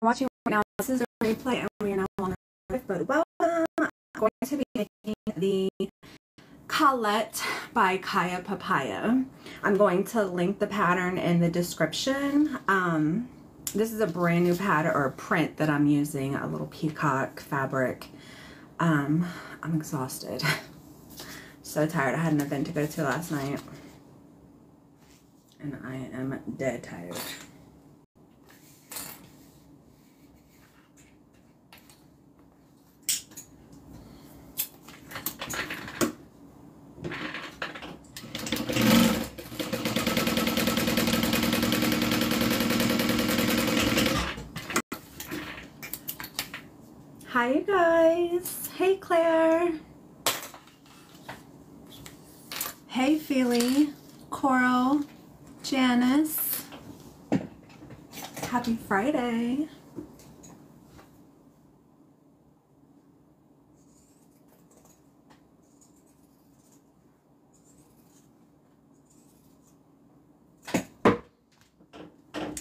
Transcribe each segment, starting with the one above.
watching right now, this is a replay and we are now on live, but welcome. I'm going to be making the Colette by Papaya. I'm going to link the pattern in the description. This is a brand new pattern or print that I'm using, a little peacock fabric. I'm exhausted. So tired. I had an event to go to last night and I am dead tired. Hi you guys. Hey Claire. Hey Feely, Coral, Janice. Happy Friday.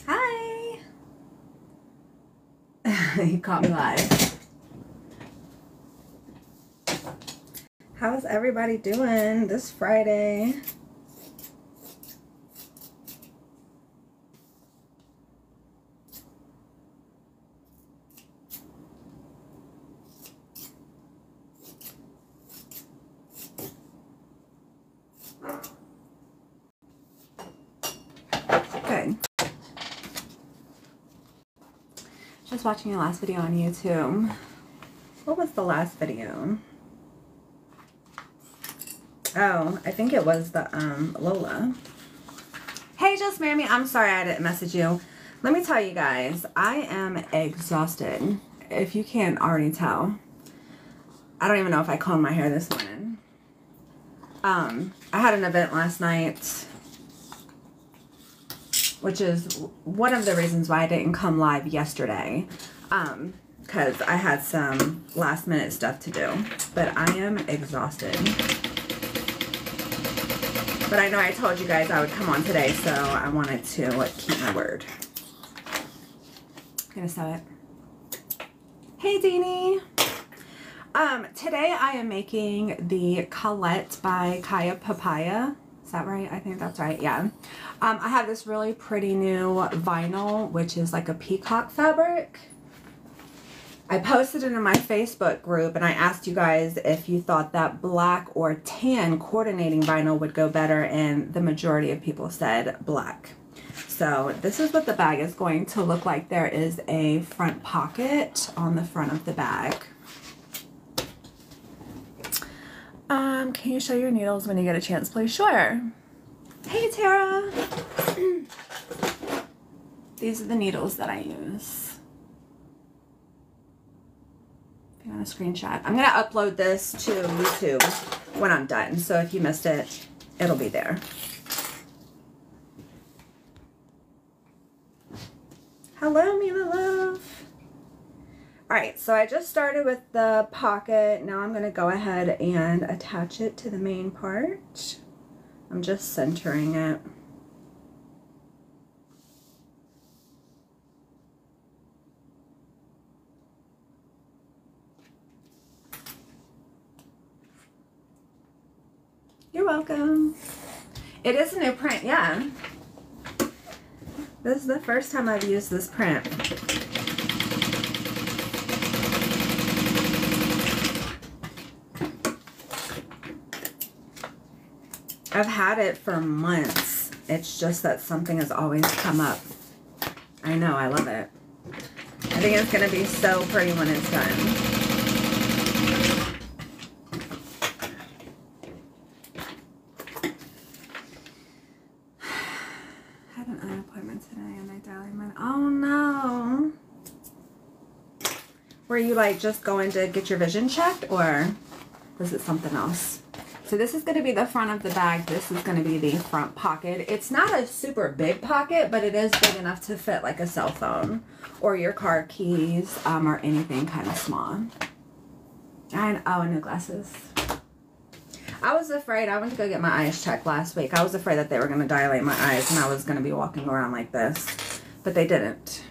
Hi. You caught me live. How's everybody doing this Friday? Good. Just watching your last video on YouTube. What was the last video? Oh, I think it was the Lola. Hey, Just Mammy, I'm sorry I didn't message you. Let me tell you guys, I am exhausted. If you can't already tell. I don't even know if I combed my hair this morning. I had an event last night, which is one of the reasons why I didn't come live yesterday. Because I had some last minute stuff to do. But I am exhausted. But I know I told you guys I would come on today, so I wanted to keep my word. I'm gonna sew it. Hey, Deanie. Today I am making the Colette by Papaya. Is that right? I think that's right, yeah. I have this really pretty new vinyl, which is like a peacock fabric. I posted it in my Facebook group and I asked you guys if you thought that black or tan coordinating vinyl would go better, and the majority of people said black. So this is what the bag is going to look like. There is a front pocket on the front of the bag. Can you show your needles when you get a chance, please? Sure. Hey, Tara. These are the needles that I use. If you want a screenshot. I'm going to upload this to YouTube when I'm done. So if you missed it, it'll be there. Hello, Mila Love. Alright, so I just started with the pocket. Now I'm going to go ahead and attach it to the main part. I'm just centering it. You're welcome. It is a new print, yeah. This is the first time I've used this print. I've had it for months. It's just that something has always come up. I know, I love it. I think it's going to be so pretty when it's done. Had an eye appointment today and I dialed mine. Oh no. Were you like just going to get your vision checked, or was it something else? So this is going to be the front of the bag. This is going to be the front pocket. It's not a super big pocket, but it is big enough to fit like a cell phone or your car keys, or anything kind of small. And oh, new glasses. I was afraid. I went to go get my eyes checked last week. I was afraid that they were going to dilate my eyes and I was going to be walking around like this, but they didn't.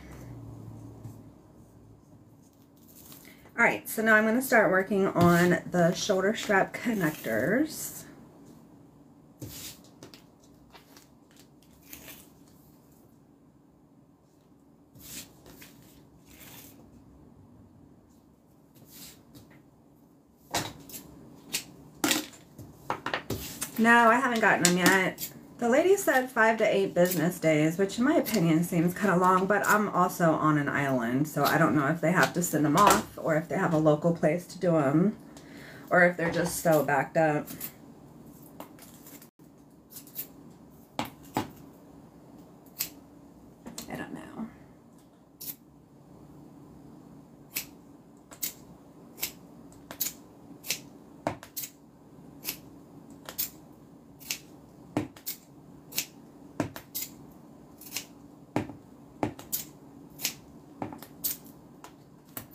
All right, so now I'm going to start working on the shoulder strap connectors. No, I haven't gotten them yet. The lady said 5 to 8 business days, which in my opinion seems kind of long, but I'm also on an island, so I don't know if they have to send them off or if they have a local place to do them or if they're just so backed up. I don't know.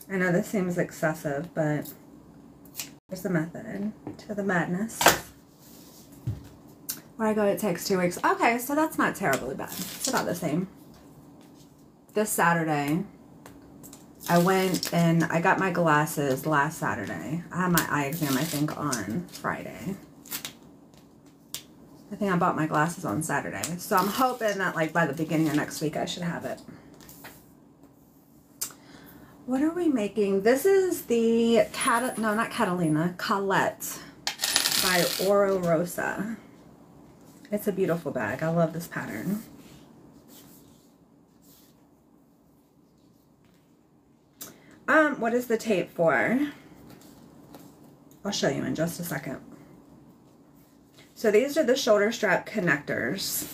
I know this seems excessive, but there's the method to the madness. Where I go, it takes 2 weeks. Okay, so that's not terribly bad. It's about the same. This Saturday, I went and I got my glasses last Saturday. I had my eye exam, I think, on Friday. I think I bought my glasses on Saturday. So I'm hoping that, like, by the beginning of next week, I should have it. What are we making? This is the, Colette by Oro Rosa. It's a beautiful bag. I love this pattern. What is the tape for? I'll show you in just a second. So these are the shoulder strap connectors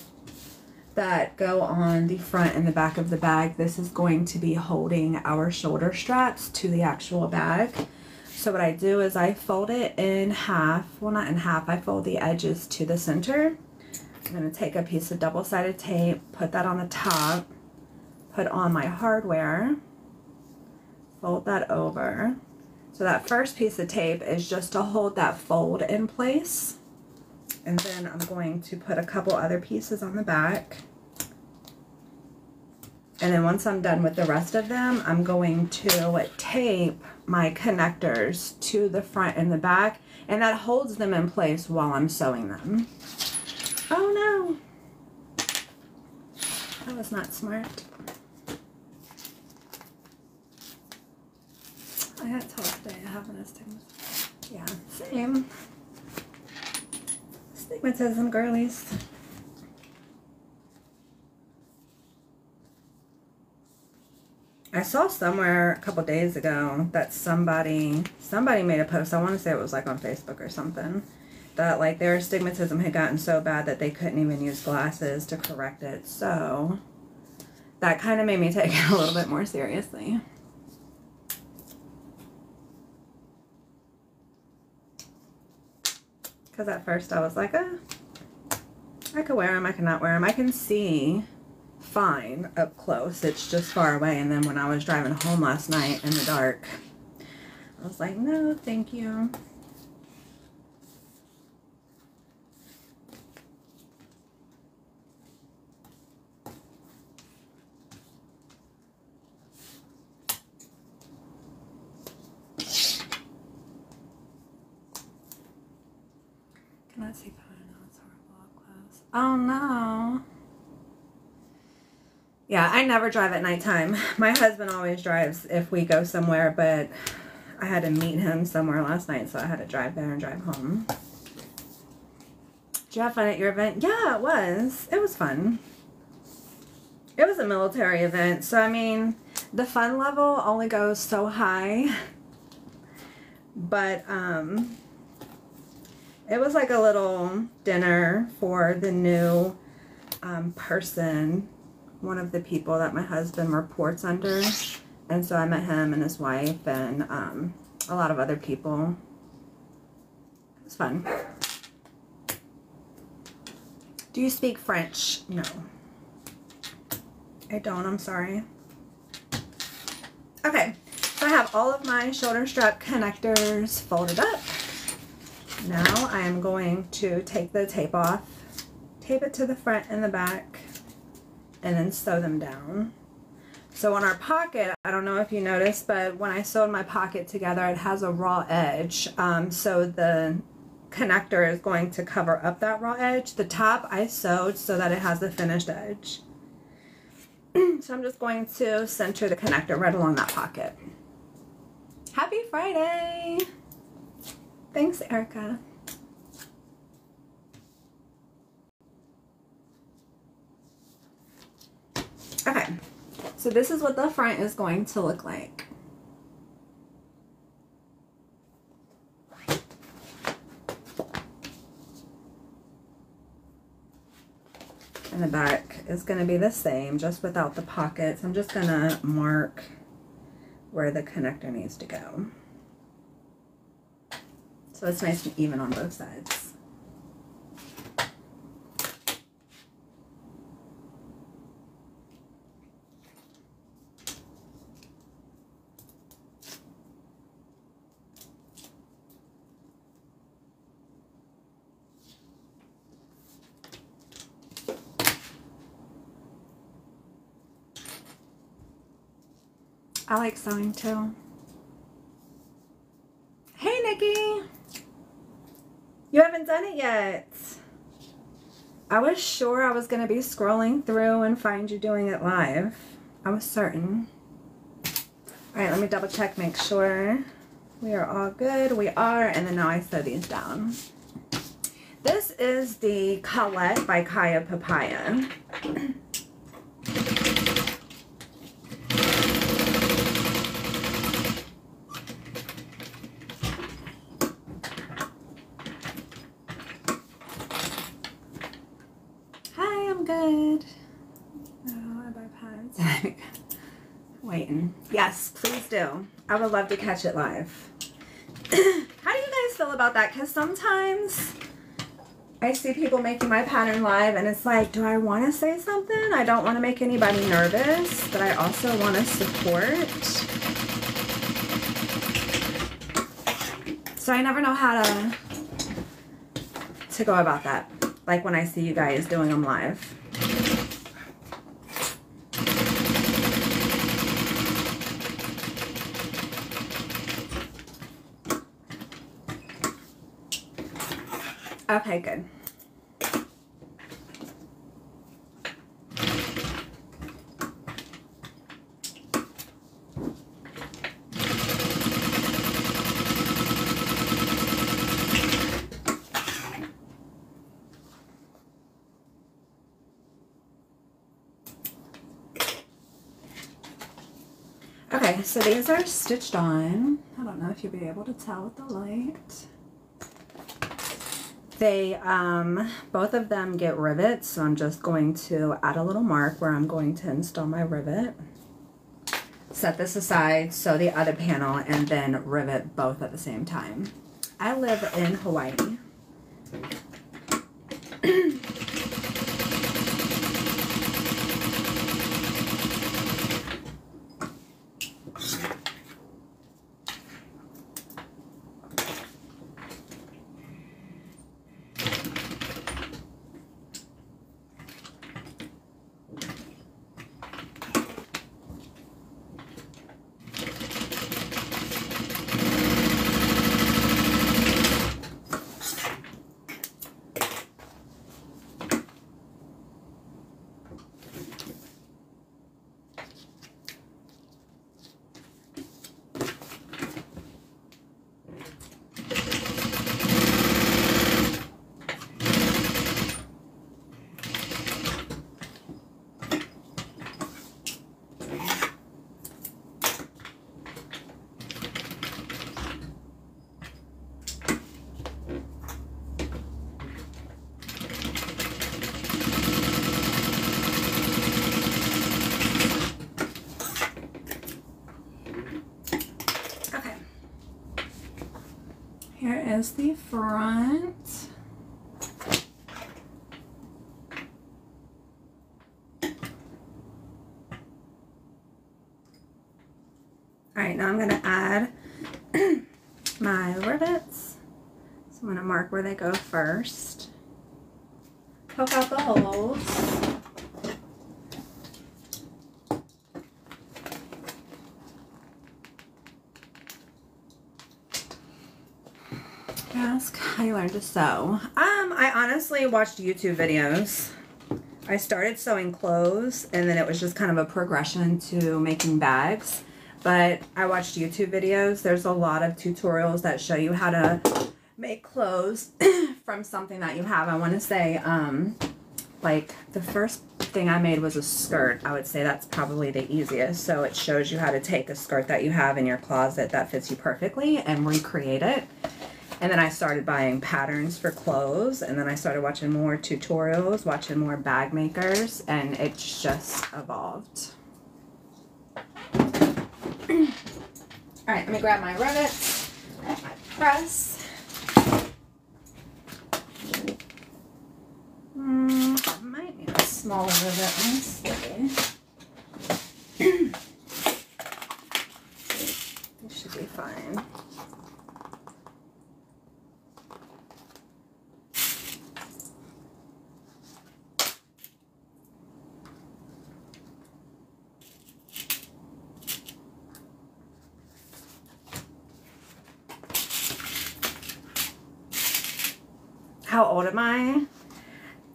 that go on the front and the back of the bag. This is going to be holding our shoulder straps to the actual bag. So what I do is I fold it in half. Well, not in half. I fold the edges to the center. I'm going to take a piece of double-sided tape, put that on the top, put on my hardware, fold that over. So that first piece of tape is just to hold that fold in place. And then I'm going to put a couple other pieces on the back. And then once I'm done with the rest of them, I'm going to tape my connectors to the front and the back. And that holds them in place while I'm sewing them. Oh no! That was not smart. I got told today I have an astigmatism. Yeah, same. Astigmatism, girlies. I saw somewhere a couple days ago that somebody made a post. I want to say it was like on Facebook or something, that like their astigmatism had gotten so bad that they couldn't even use glasses to correct it. So that kind of made me take it a little bit more seriously. Because at first I was like, I could wear them, I cannot wear them. I can see fine up close, it's just far away. And then when I was driving home last night in the dark, I was like, no, thank you. Cannot see fine. Oh, it's horrible up close. Oh no. Yeah, I never drive at nighttime. My husband always drives if we go somewhere, but I had to meet him somewhere last night, so I had to drive there and drive home. Did you have fun at your event? Yeah, it was. It was fun. It was a military event, so I mean, the fun level only goes so high. But, it was like a little dinner for the new person, one of the people that my husband reports under. And so I met him and his wife and a lot of other people. It was fun. Do you speak French? No. I don't, I'm sorry. Okay, so I have all of my shoulder strap connectors folded up. Now I am going to take the tape off, tape it to the front and the back, and then sew them down. So on our pocket, I don't know if you noticed, but when I sewed my pocket together, it has a raw edge. So the connector is going to cover up that raw edge. The top I sewed so that it has the finished edge. So I'm just going to center the connector right along that pocket. Happy Friday! Thanks, Erica. Okay, so this is what the front is going to look like. And the back is going to be the same, just without the pockets. I'm just going to mark where the connector needs to go, so it's nice and even on both sides. I like sewing too. Hey Nikki! You haven't done it yet. I was sure I was going to be scrolling through and find you doing it live. I was certain. Alright, let me double check, make sure we are all good. We are, and then now I sew these down. This is the Colette by Papaya. Good. Oh, I buy pads. Waiting. Yes, please do. I would love to catch it live. How do you guys feel about that? Because sometimes I see people making my pattern live and it's like, do I want to say something? I don't want to make anybody nervous, but I also want to support. So I never know how to go about that. Like when I see you guys doing them live. Okay, good. Okay, so these are stitched on. I don't know if you'll be able to tell with the light. They, both of them get rivets, so I'm just going to add a little mark where I'm going to install my rivet. Set this aside, sew the other panel, and then rivet both at the same time. I live in Hawaii. Here is the front. Alright, now I'm going to add my rivets. So I'm going to mark where they go first. Poke out the holes. Ask how you learned to sew. I honestly watched YouTube videos. I started sewing clothes and then it was just kind of a progression to making bags. But I watched YouTube videos. There's a lot of tutorials that show you how to make clothes from something that you have. I want to say, like the first thing I made was a skirt. I would say that's probably the easiest. So it shows you how to take a skirt that you have in your closet that fits you perfectly and recreate it. And then I started buying patterns for clothes, and then I started watching more tutorials, watching more bag makers, and it's just evolved. All right, let me grab my rivets, my press. I might need a smaller rivet. Let's see. This should be fine. How old am I?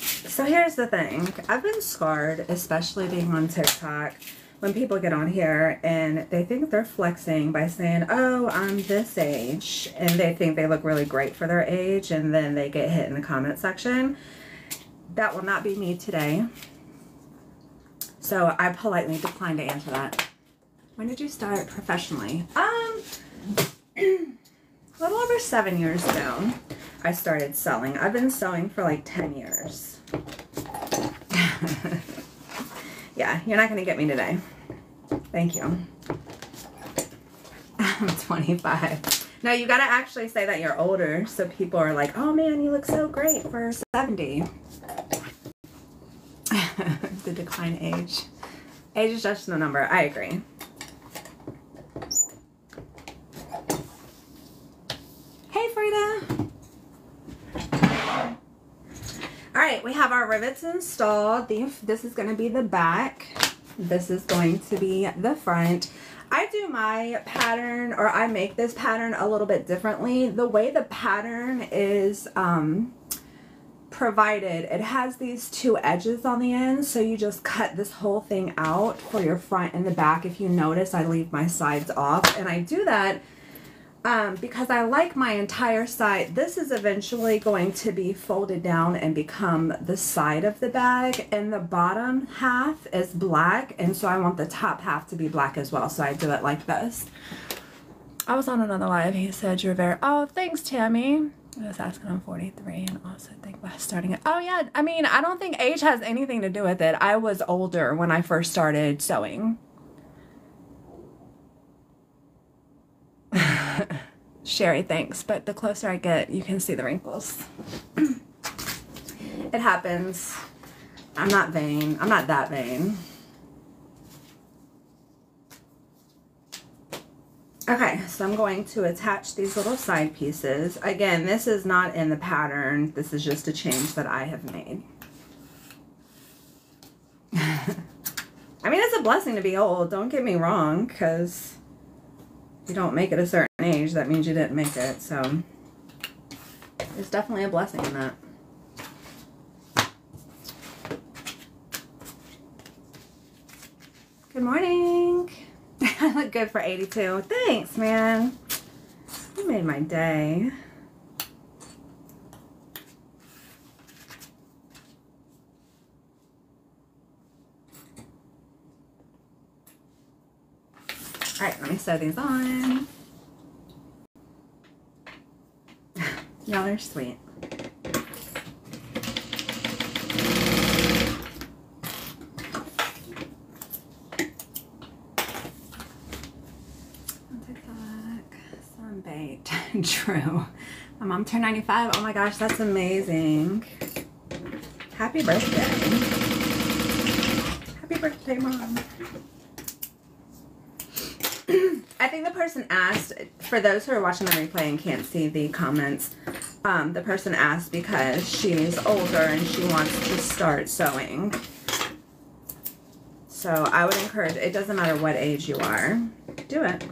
So here's the thing. I've been scarred, especially being on TikTok, when people get on here and they think they're flexing by saying, oh, I'm this age, and they think they look really great for their age, and then they get hit in the comment section. That will not be me today. So I politely decline to answer that. When did you start professionally? A little over 7 years ago. I started sewing. I've been sewing for like 10 years. Yeah, you're not going to get me today. Thank you. I'm 25. No, you got to actually say that you're older so people are like, oh man, you look so great for 70. The decline age. Age is just a number. I agree. Hey, Frida. All right, we have our rivets installed. This is going to be the back. This is going to be the front. I do my pattern, or I make this pattern a little bit differently. The way the pattern is provided, it has these two edges on the end, so you just cut this whole thing out for your front and the back. If you notice, I leave my sides off, and I do that because I like my entire side. This is eventually going to be folded down and become the side of the bag, and the bottom half is black, and so I want the top half to be black as well, so I do it like this. I was on another live. He said you're very, oh, thanks, Tammy. I was asking, I'm 43 and also think about starting it. Oh yeah, I mean, I don't think age has anything to do with it. I was older when I first started sewing. Sherry, thanks, but the closer I get, you can see the wrinkles. It happens. I'm not vain. I'm not that vain. Okay, so I'm going to attach these little side pieces. Again, this is not in the pattern. This is just a change that I have made. I mean, it's a blessing to be old. Don't get me wrong, because if you don't make it a certain age, that means you didn't make it. So there's definitely a blessing in that. Good morning. I look good for 82. Thanks, man. You made my day. All right, let me sew these on. Y'all are sweet. Sunbaked. True. My mom turned 95. Oh my gosh, that's amazing. Happy birthday. Happy birthday, Mom. I think the person asked, for those who are watching the replay and can't see the comments, the person asked because she's older and she wants to start sewing. So I would encourage, it doesn't matter what age you are, do it.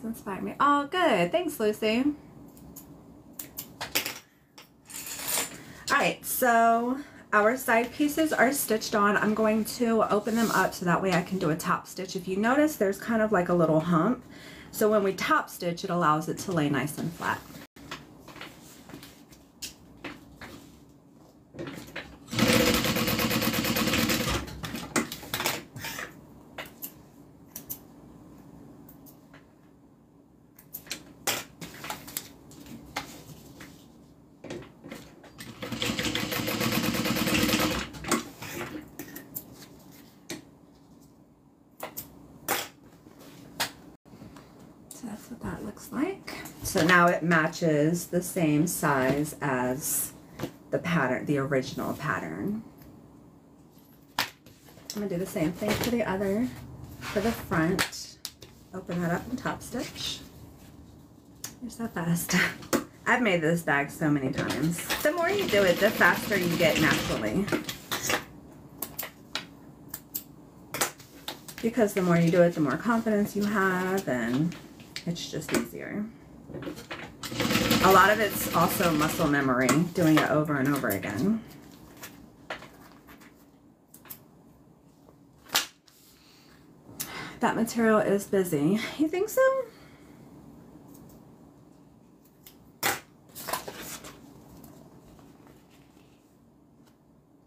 inspired me. Oh, good. Thanks, Lucy. All right, so our side pieces are stitched on. I'm going to open them up so that way I can do a top stitch. If you notice, there's kind of like a little hump. So when we top stitch, it allows it to lay nice and flat. That's what that looks like. So now it matches the same size as the pattern, the original pattern. I'm gonna do the same thing for the other, for the front. Open that up and top stitch. You're so fast. I've made this bag so many times. The more you do it, the faster you get naturally. Because the more you do it, the more confidence you have, and it's just easier. A lot of it's also muscle memory, doing it over and over again. That material is busy. You think so?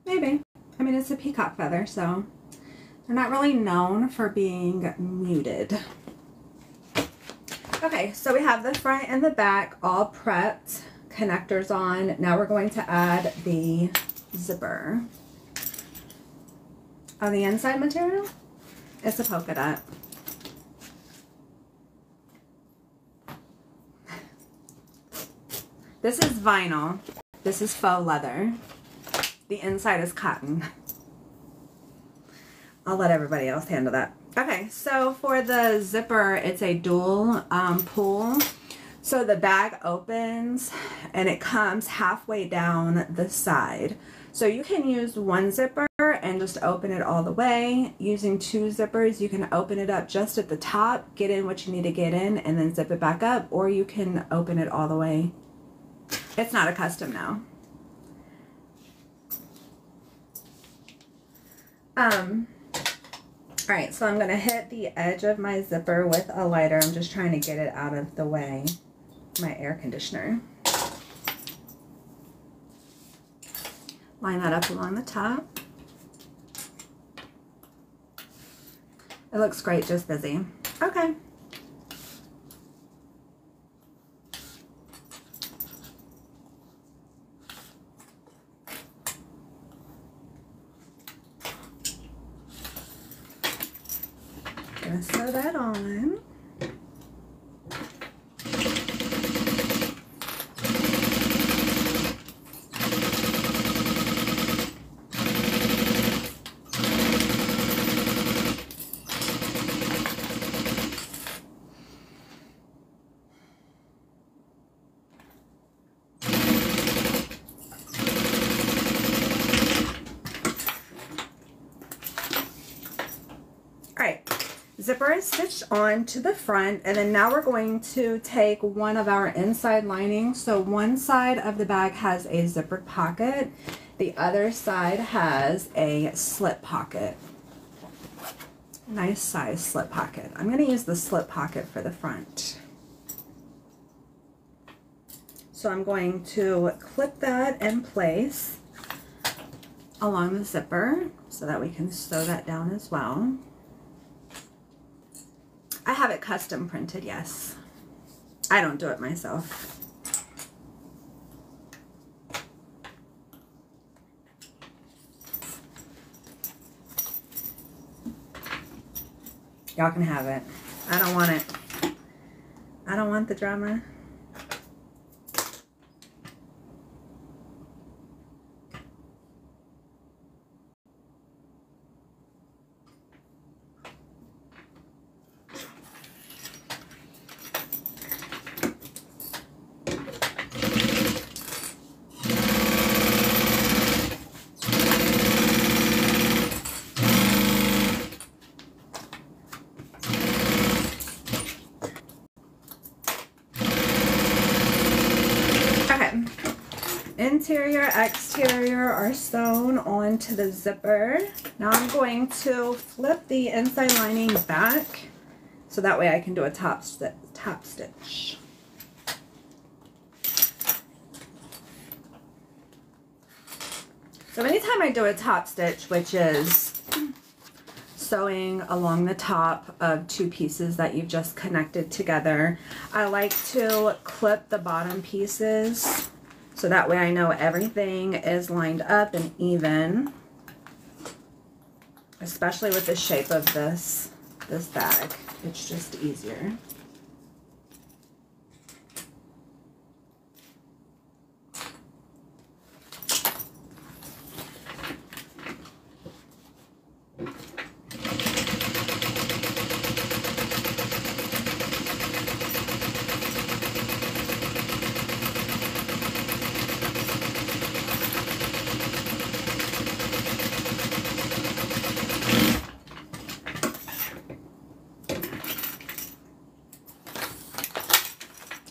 Maybe. I mean, it's a peacock feather, so they're not really known for being muted. Okay, so we have the front and the back all prepped, connectors on. Now we're going to add the zipper. On the inside material, it's a polka dot. This is vinyl. This is faux leather. The inside is cotton. I'll let everybody else handle that. Okay, so for the zipper, it's a dual pull. So the bag opens and it comes halfway down the side. So you can use one zipper and just open it all the way. Using two zippers, you can open it up just at the top, get in what you need to get in, and then zip it back up, or you can open it all the way. It's not a custom now. All right, so I'm going to hit the edge of my zipper with a lighter. I'm just trying to get it out of the way, my air conditioner. Line that up along the top. It looks great, just busy. Okay. Gonna sew that on. Zipper is stitched on to the front, and then now we're going to take one of our inside linings. So one side of the bag has a zippered pocket, the other side has a slip pocket. Nice size slip pocket. I'm going to use the slip pocket for the front. So I'm going to clip that in place along the zipper so that we can sew that down as well. I have it custom printed, yes. I don't do it myself. Y'all can have it. I don't want it. I don't want the drama. interior, exterior are sewn onto the zipper. Now I'm going to flip the inside lining back so that way I can do a top stitch. So anytime I do a top stitch, which is sewing along the top of two pieces that you've just connected together, I like to clip the bottom pieces so that way I know everything is lined up and even, especially with the shape of this bag. It's just easier.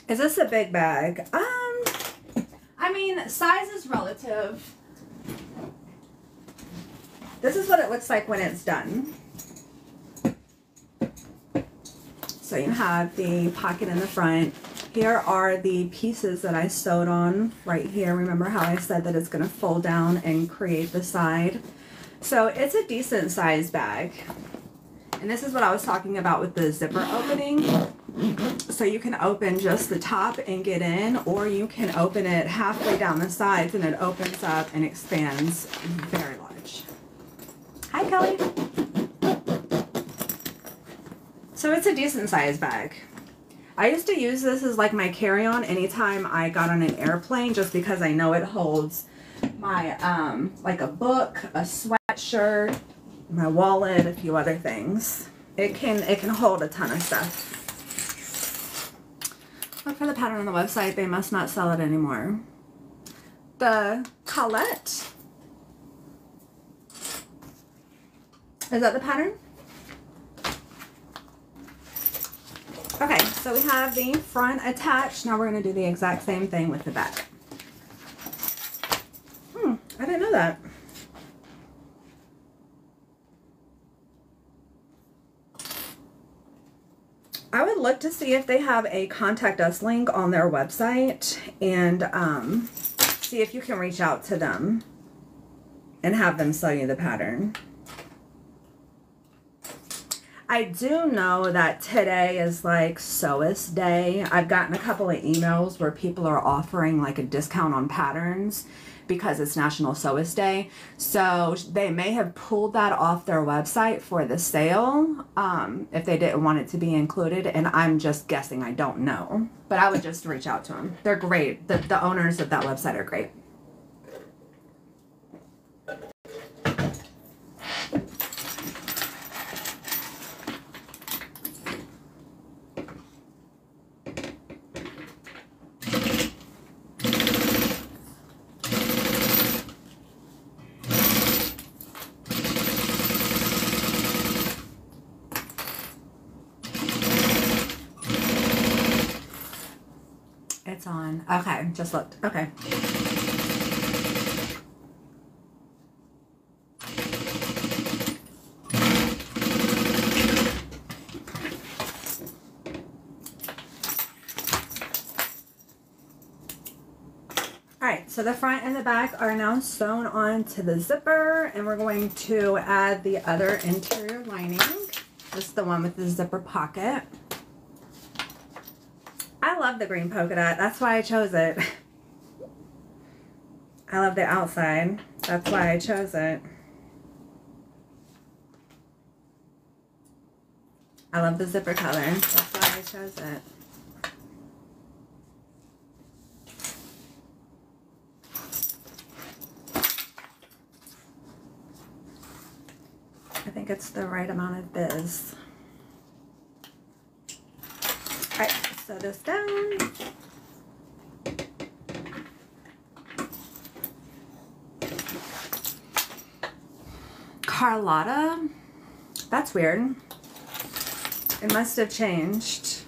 Is this a big bag? I mean, size is relative. This is what it looks like when it's done. So you have the pocket in the front. Here are the pieces that I sewed on right here. Remember how I said that it's going to fold down and create the side? So it's a decent size bag. And this is what I was talking about with the zipper opening. So you can open just the top and get in, or you can open it halfway down the sides and it opens up and expands very large. Hi, Kelly. So it's a decent size bag. I used to use this as like my carry-on anytime I got on an airplane, just because I know it holds my, like a book, a sweatshirt, my wallet, a few other things. It can hold a ton of stuff. Look for the pattern on the website. They must not sell it anymore. The Colette. Is that the pattern? Okay, so we have the front attached. Now we're going to do the exact same thing with the back. I didn't know that. I would look to see if they have a contact us link on their website and see if you can reach out to them and have them sew you the pattern. I do know that today is like Sewist Day. I've gotten a couple of emails where people are offering like a discount on patterns because it's National Sewist Day. So they may have pulled that off their website for the sale if they didn't want it to be included. And I'm just guessing, I don't know. But I would just reach out to them. They're great. The owners of that website are great. It's on. Okay, just looked. Okay. Alright, so the front and the back are now sewn onto the zipper, and we're going to add the other interior lining. This is the one with the zipper pocket. I love the green polka dot. That's why I chose it. I love the outside. That's why I chose it. I love the zipper color. That's why I chose it. I think it's the right amount of biz. Alright, sew this down. Carlotta? That's weird. It must have changed.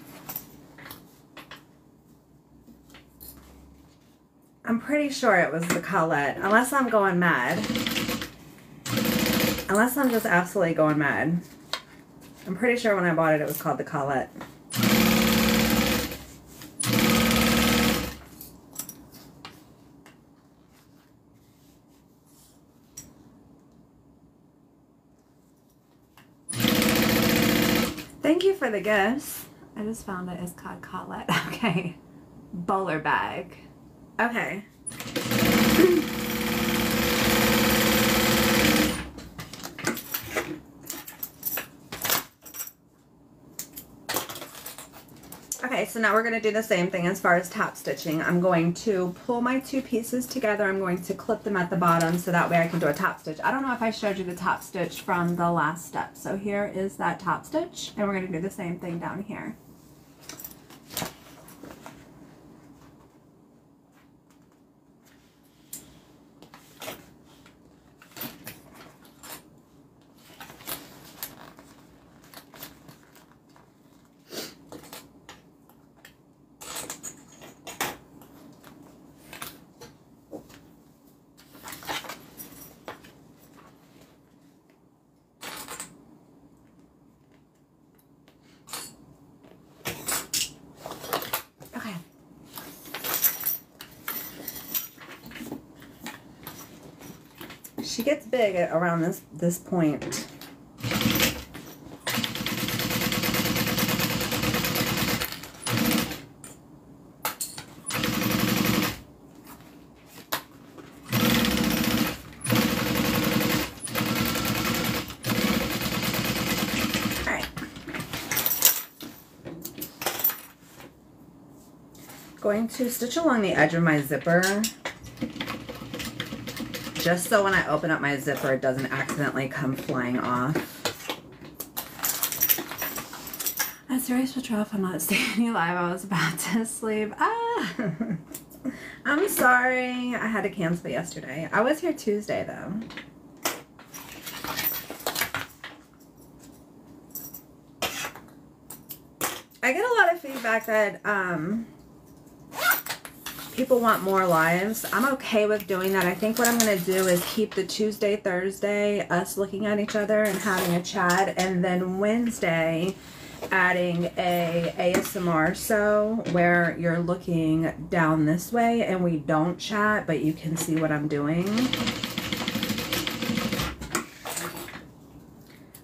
I'm pretty sure it was the Colette, unless I'm going mad. Unless I'm just absolutely going mad. I'm pretty sure when I bought it, it was called the Colette. Thank you for the gifts. I just found it. It's called Colette. Okay. Bowler bag. Okay. Okay, so now we're going to do the same thing as far as top stitching. I'm going to pull my two pieces together. I'm going to clip them at the bottom so that way I can do a top stitch. I don't know if I showed you the top stitch from the last step. So here is that top stitch, and we're going to do the same thing down here. She gets big at around this point. All right. Going to stitch along the edge of my zipper, just so when I open up my zipper, it doesn't accidentally come flying off. I serious switch off. I'm not seeing you live. I was about to sleep. Ah, I'm sorry. I had to cancel yesterday. I was here Tuesday though. I get a lot of feedback that people want more lives. I'm okay with doing that. I think what I'm going to do is keep the Tuesday, Thursday, us looking at each other and having a chat, and then Wednesday adding a ASMR so where you're looking down this way and we don't chat, but you can see what I'm doing.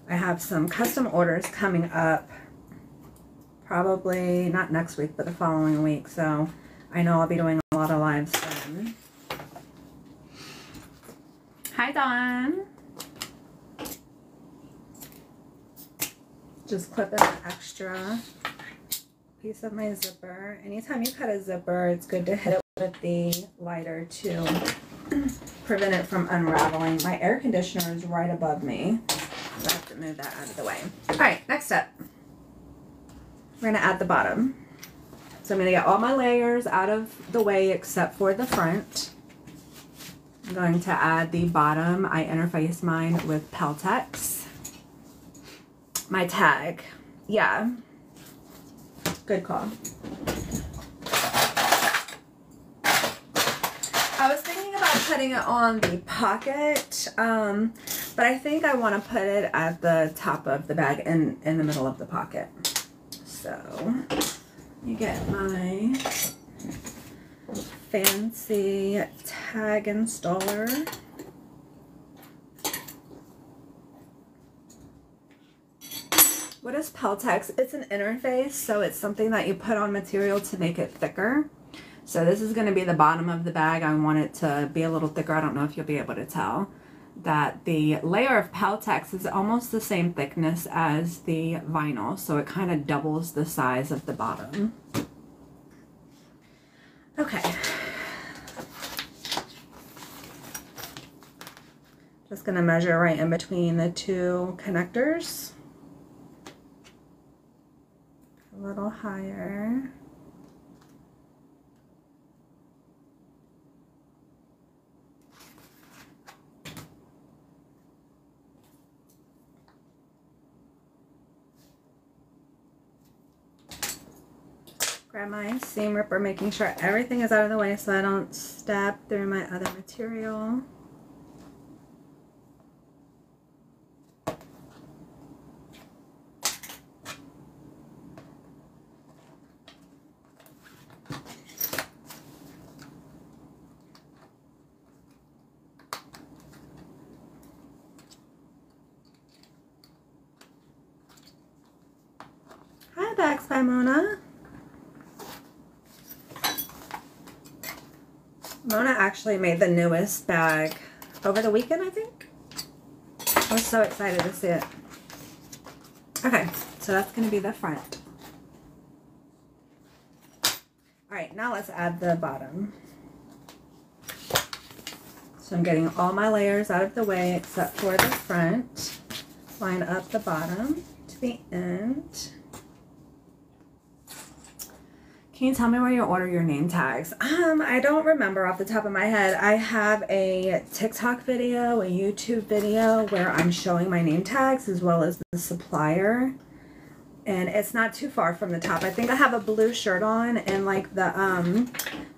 I have some custom orders coming up, probably not next week, but the following week, so I know I'll be doing a lot of lives then. Hi, Dawn. Just clipping an extra piece of my zipper. Anytime you cut a zipper, it's good to hit it with the lighter to prevent it from unraveling. My air conditioner is right above me, so I have to move that out of the way. All right, next step. We're gonna add the bottom. So I'm going to get all my layers out of the way except for the front. I'm going to add the bottom. I interface mine with Peltex. My tag. Yeah. Good call. I was thinking about putting it on the pocket, but I think I want to put it at the top of the bag in the middle of the pocket. So you get my fancy tag installer. What is Peltex? It's an interface, so it's something that you put on material to make it thicker. So this is going to be the bottom of the bag. I want it to be a little thicker. I don't know if you'll be able to tell that the layer of Peltex is almost the same thickness as the vinyl, so it kind of doubles the size of the bottom. Okay. Just going to measure right in between the two connectors. A little higher. Grab my seam ripper, making sure everything is out of the way so I don't stab through my other material. Hi, Bags by Mona. Mona actually made the newest bag over the weekend, I think. I was so excited to see it. Okay, so that's going to be the front. Alright, now let's add the bottom. So I'm getting all my layers out of the way except for the front. Line up the bottom to the end. Can you tell me where you order your name tags? I don't remember off the top of my head. I have a TikTok video, a YouTube video where I'm showing my name tags as well as the supplier. And it's not too far from the top. I think I have a blue shirt on, and like the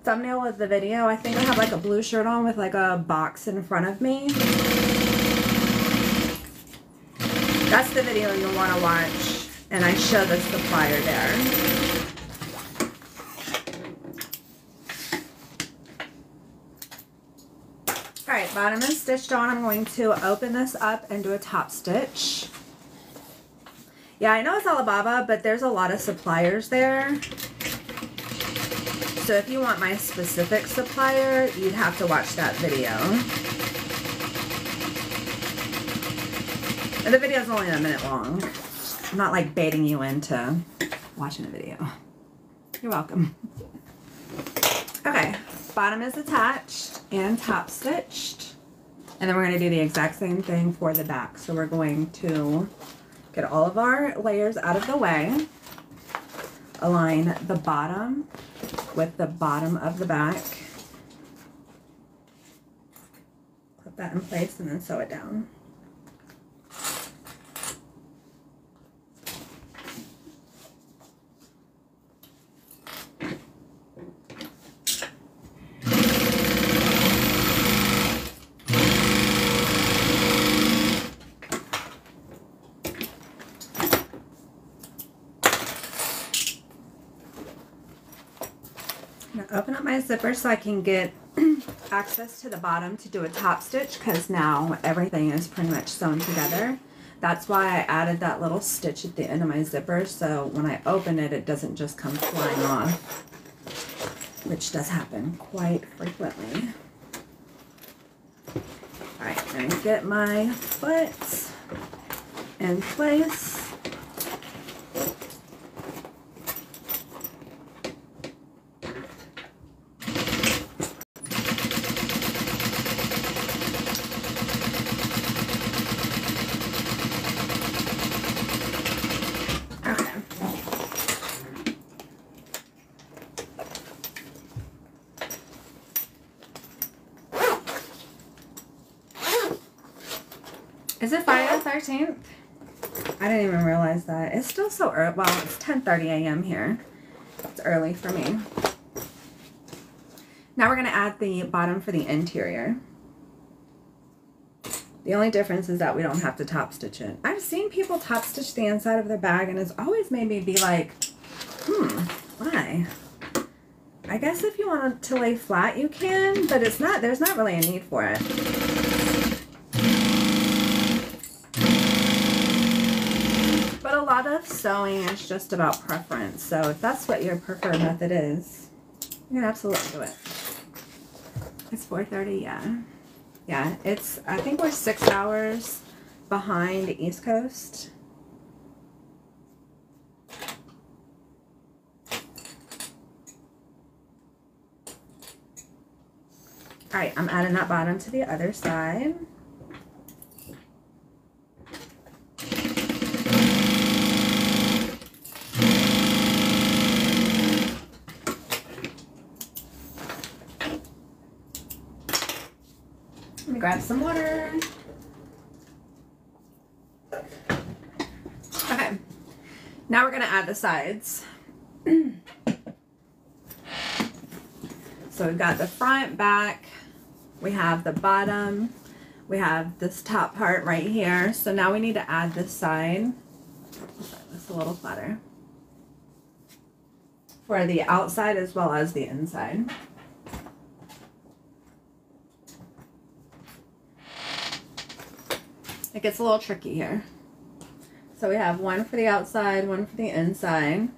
thumbnail of the video, I think I have like a blue shirt on with like a box in front of me. That's the video you'll want to watch. And I show the supplier there. Alright, bottom is stitched on. I'm going to open this up and do a top stitch. Yeah, I know it's Alibaba, but there's a lot of suppliers there. So if you want my specific supplier, you'd have to watch that video. And the video is only a minute long. I'm not like baiting you into watching the video. You're welcome. Okay, bottom is attached and top stitched. And then we're going to do the exact same thing for the back. So we're going to get all of our layers out of the way. Align the bottom with the bottom of the back. Clip that in place and then sew it down. Open up my zipper so I can get access to the bottom to do a top stitch, because now everything is pretty much sewn together. That's why I added that little stitch at the end of my zipper, so when I open it, it doesn't just come flying off, which does happen quite frequently. Alright, I'm going to get my foot in place. Is it Friday the 13th? I didn't even realize that. It's still so early. Well, it's 10:30 a.m. here. It's early for me. Now we're going to add the bottom for the interior. The only difference is that we don't have to top stitch it. I've seen people top stitch the inside of their bag, and it's always made me be like, why? I guess if you want to lay flat, you can, but it's not. There's not really a need for it. But a lot of sewing is just about preference. So if that's what your preferred method is, you can absolutely do it. It's 4:30, yeah. Yeah, it's, I think we're 6 hours behind the East Coast. Alright, I'm adding that bottom to the other side. Let me grab some water. Okay, now we're going to add the sides. So we've got the front, back, we have the bottom, we have this top part right here. So now we need to add this side. It's a little flatter. For the outside as well as the inside. It gets a little tricky here. So we have one for the outside, one for the inside.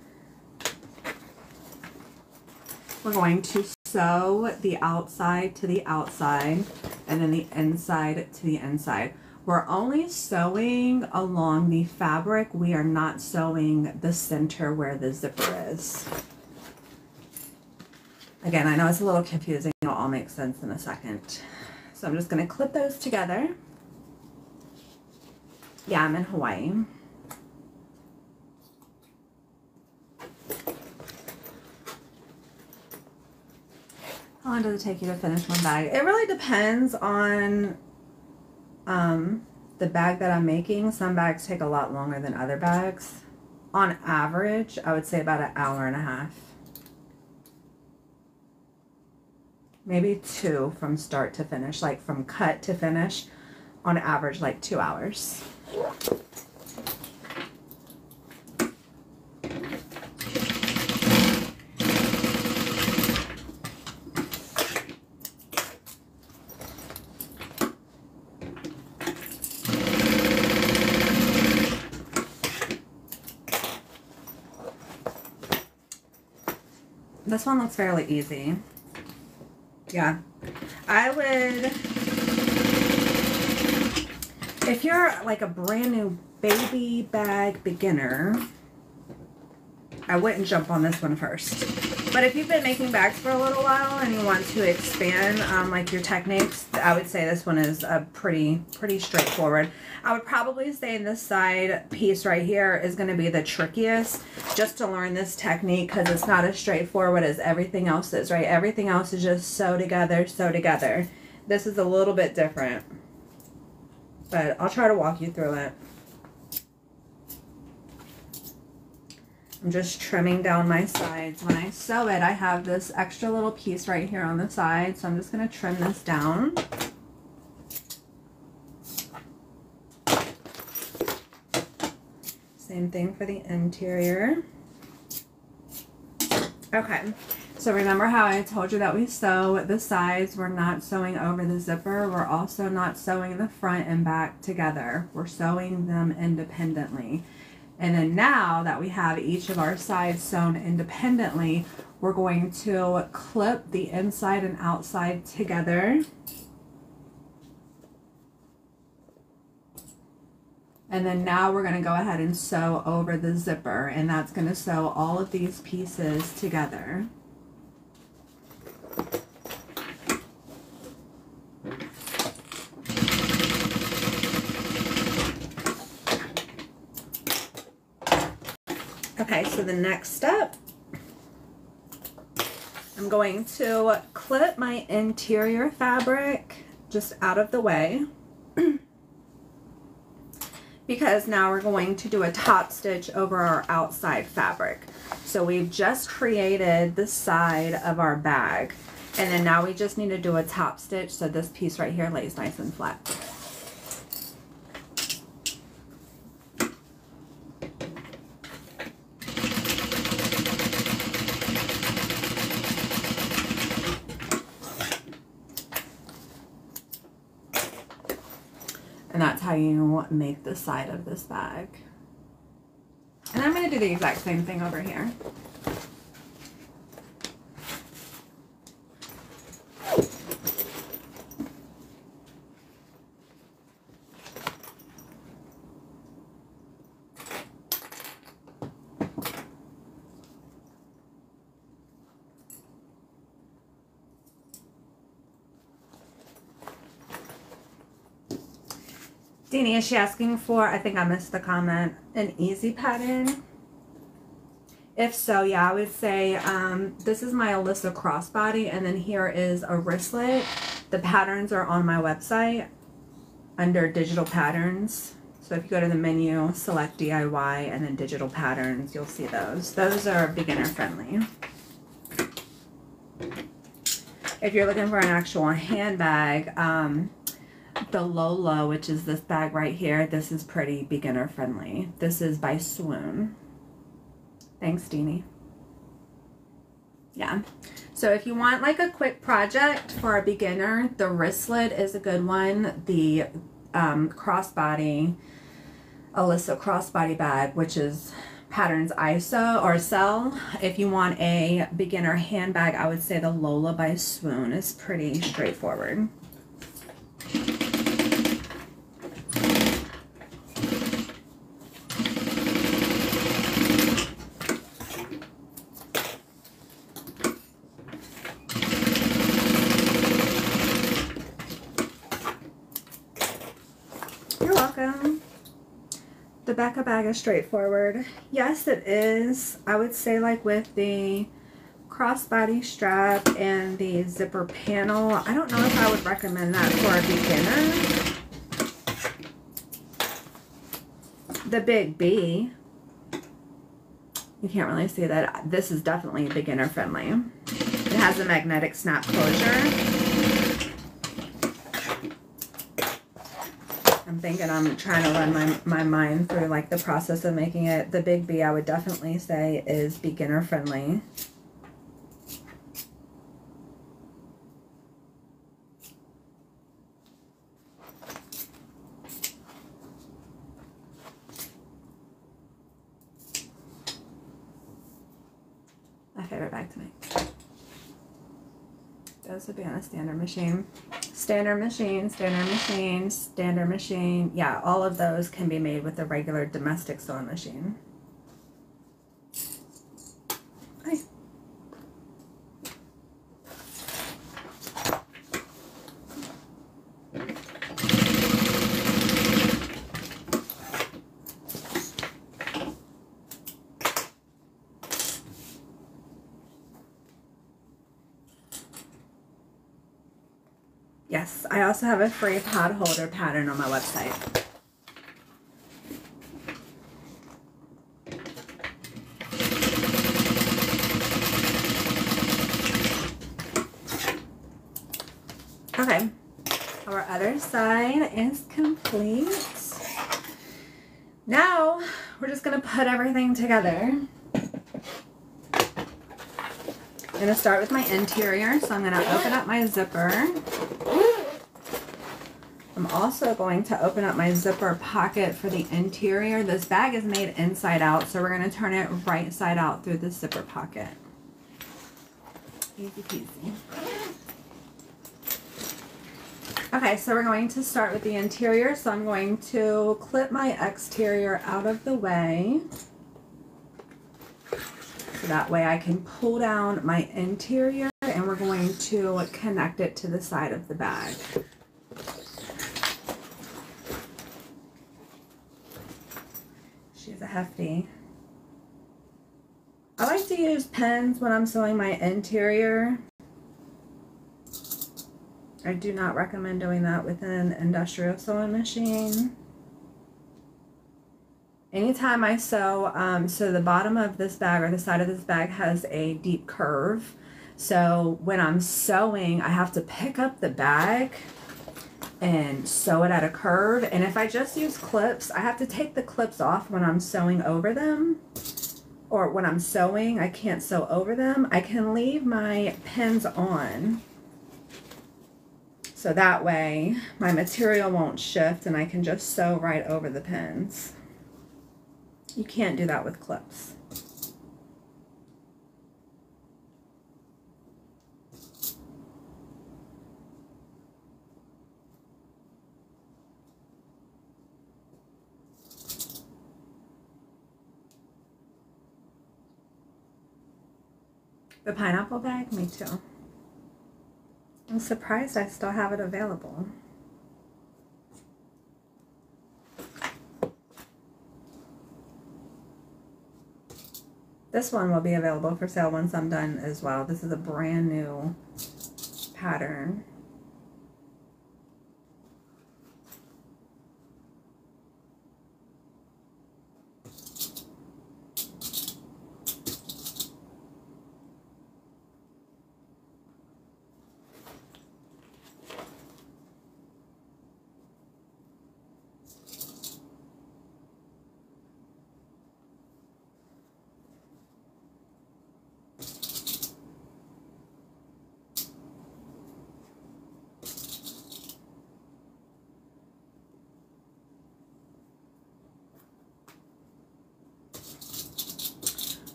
We're going to sew the outside to the outside and then the inside to the inside. We're only sewing along the fabric. We are not sewing the center where the zipper is. Again, I know it's a little confusing. It'll all make sense in a second. So I'm just going to clip those together. Yeah, I'm in Hawaii. How long does it take you to finish one bag? It really depends on the bag that I'm making. Some bags take a lot longer than other bags. On average, I would say about an hour and a half. Maybe 2 from start to finish, like from cut to finish, on average like 2 hours. This one looks fairly easy. Yeah, I would, if you're like a brand new baby bag beginner, I wouldn't jump on this one first. But if you've been making bags for a little while and you want to expand like your techniques, I would say this one is a pretty straightforward. I would probably say this side piece right here is going to be the trickiest just to learn this technique, because it's not as straightforward as everything else is, right? Everything else is just sew together, sew together. This is a little bit different, but I'll try to walk you through it. I'm just trimming down my sides. When I sew it, I have this extra little piece right here on the side, so I'm just going to trim this down. Same thing for the interior. Okay, so remember how I told you that we sew the sides? We're not sewing over the zipper. We're also not sewing the front and back together. We're sewing them independently. And then now that we have each of our sides sewn independently, we're going to clip the inside and outside together. And then now we're going to go ahead and sew over the zipper, and that's going to sew all of these pieces together. Okay, so the next step, I'm going to clip my interior fabric just out of the way because now we're going to do a top stitch over our outside fabric. So we've just created the side of our bag, and then now we just need to do a top stitch so this piece right here lays nice and flat. And that's how you make the side of this bag. And I'm going to do the exact same thing over here. Deanie, is she asking for, I think I missed the comment, an easy pattern? If so, yeah, I would say this is my Alyssa crossbody, and then here is a wristlet. The patterns are on my website under digital patterns. So if you go to the menu, select DIY, and then digital patterns, you'll see those. Those are beginner friendly. if you're looking for an actual handbag, the Lola, which is this bag right here, this is pretty beginner friendly. This is by Swoon. Thanks, Deanie. Yeah. So if you want like a quick project for a beginner, the wristlet is a good one. The crossbody, Alyssa crossbody bag, which is Patterns ISO or Sell. If you want a beginner handbag, I would say the Lola by Swoon is pretty straightforward. You're welcome. The Becca bag is straightforward. Yes, it is. I would say like with the crossbody strap and the zipper panel, I don't know if I would recommend that for a beginner. The Big B, you can't really see that. This is definitely beginner friendly. It has a magnetic snap closure. I'm thinking, I'm trying to run my mind through like the process of making it. The Big B, I would definitely say, is beginner friendly. My favorite bag to make. Those would be on a standard machine. Standard machine, standard machine, standard machine. Yeah, all of those can be made with a regular domestic sewing machine. Hi. Yes, I also have a free pod holder pattern on my website. Okay, our other side is complete. Now, we're just gonna put everything together. I'm gonna start with my interior, so I'm gonna open up my zipper. I'm also going to open up my zipper pocket for the interior. This bag is made inside out, so we're going to turn it right side out through the zipper pocket. Easy peasy. Okay, so we're going to start with the interior. So I'm going to clip my exterior out of the way. So that way I can pull down my interior, and we're going to connect it to the side of the bag. She's a hefty. I like to use pins when I'm sewing my interior. I do not recommend doing that with an industrial sewing machine. Anytime I sew, so the bottom of this bag or the side of this bag has a deep curve. So when I'm sewing, I have to pick up the bag and sew it at a curve. And if I just use clips, I have to take the clips off when I'm sewing over them. Or when I'm sewing, I can't sew over them. I can leave my pins on. So that way my material won't shift and I can just sew right over the pins. You can't do that with clips. The pineapple bag? Me too. I'm surprised I still have it available. This one will be available for sale once I'm done as well. This is a brand new pattern.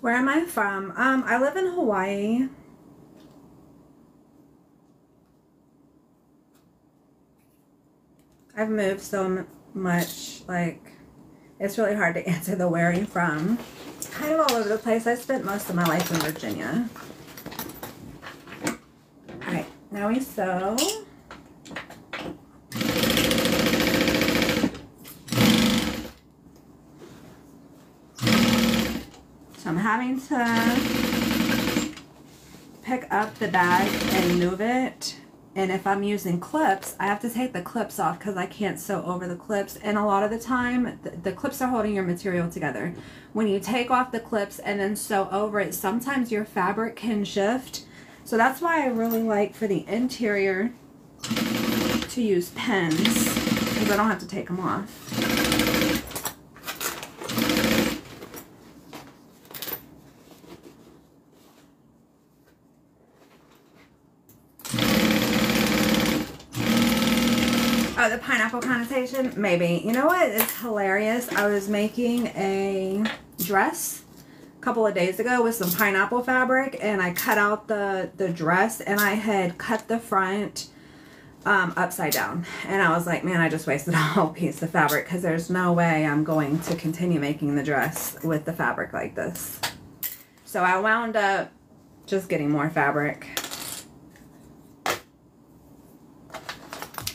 Where am I from? I live in Hawaii. I've moved so much, like, it's really hard to answer the where are you from. Kind of all over the place. I spent most of my life in Virginia. Alright, now we sew. So I'm having to pick up the bag and move it. And if I'm using clips, I have to take the clips off because I can't sew over the clips. And a lot of the time, the clips are holding your material together. When you take off the clips and then sew over it, sometimes your fabric can shift. So that's why I really like for the interior to use pins, because I don't have to take them off. Oh, the pineapple connotation? Maybe. You know what is hilarious? I was making a dress a couple of days ago with some pineapple fabric, and I cut out the dress, and I had cut the front upside down. And I was like, man, I just wasted a whole piece of fabric because there's no way I'm going to continue making the dress with the fabric like this. So I wound up just getting more fabric.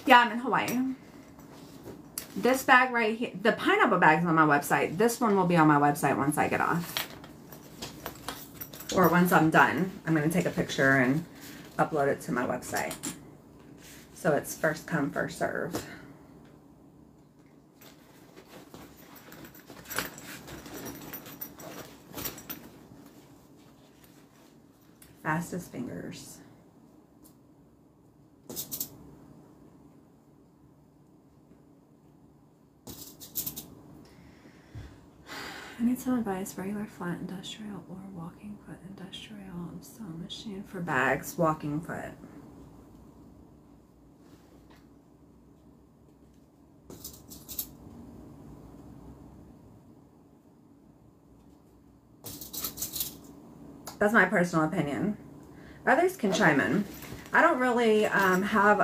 Yeah, I'm in Hawaii. This bag right here, the pineapple bag's on my website. This one will be on my website once I get off. Or once I'm done. I'm going to take a picture and upload it to my website. So it's first come, first serve. Fastest fingers. I need some advice. Regular flat industrial or walking foot industrial sewing machine for bags. Walking foot. That's my personal opinion. Others can chime in. I don't really have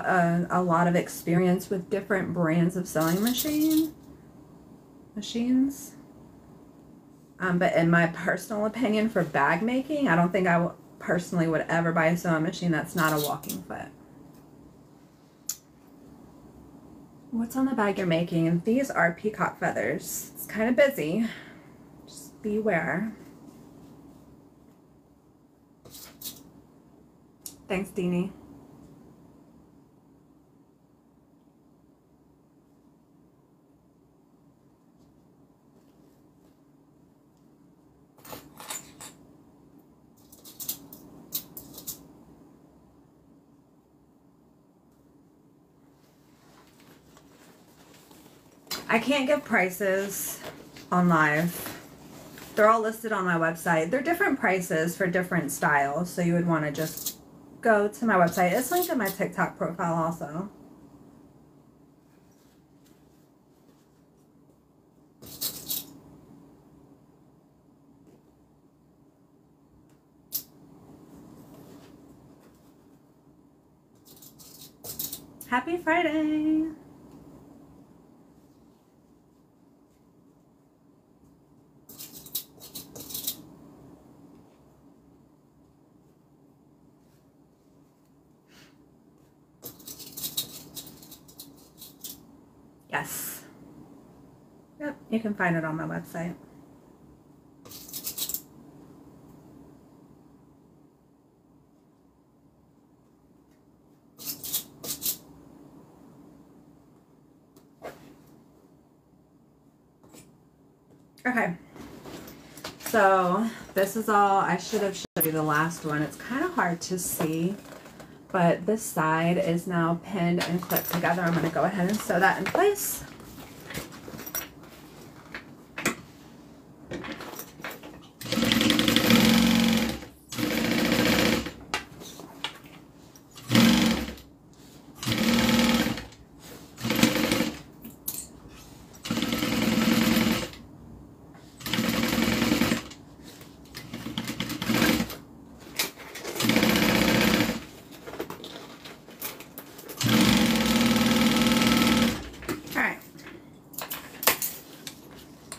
a lot of experience with different brands of sewing machines. But in my personal opinion for bag making, I don't think I personally would ever buy a sewing machine that's not a walking foot. What's on the bag you're making? These are peacock feathers. It's kind of busy. Just beware. Thanks, Deanie. I can't give prices on live. They're all listed on my website. They're different prices for different styles, so you would want to just go to my website. It's linked in my TikTok profile also. Happy Friday! Yes. Yep, you can find it on my website. Okay. So this is all. I should have showed you the last one. It's kind of hard to see, but this side is now pinned and clipped together. I'm going to go ahead and sew that in place.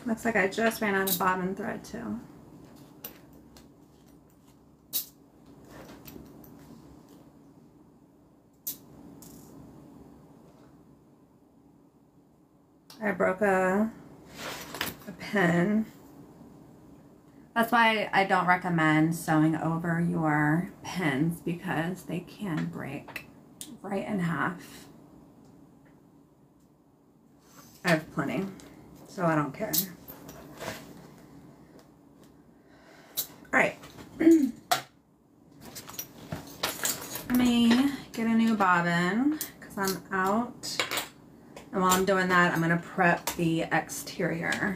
Looks like I just ran out of bobbin thread too. I broke a pin. That's why I don't recommend sewing over your pins, because they can break right in half. I have plenty, so I don't care. All right. Let me get a new bobbin because I'm out. And while I'm doing that, I'm going to prep the exterior.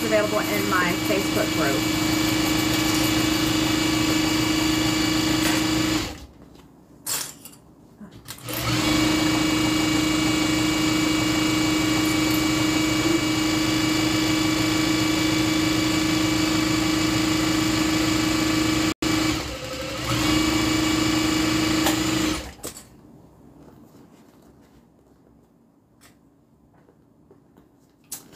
Available in my Facebook group.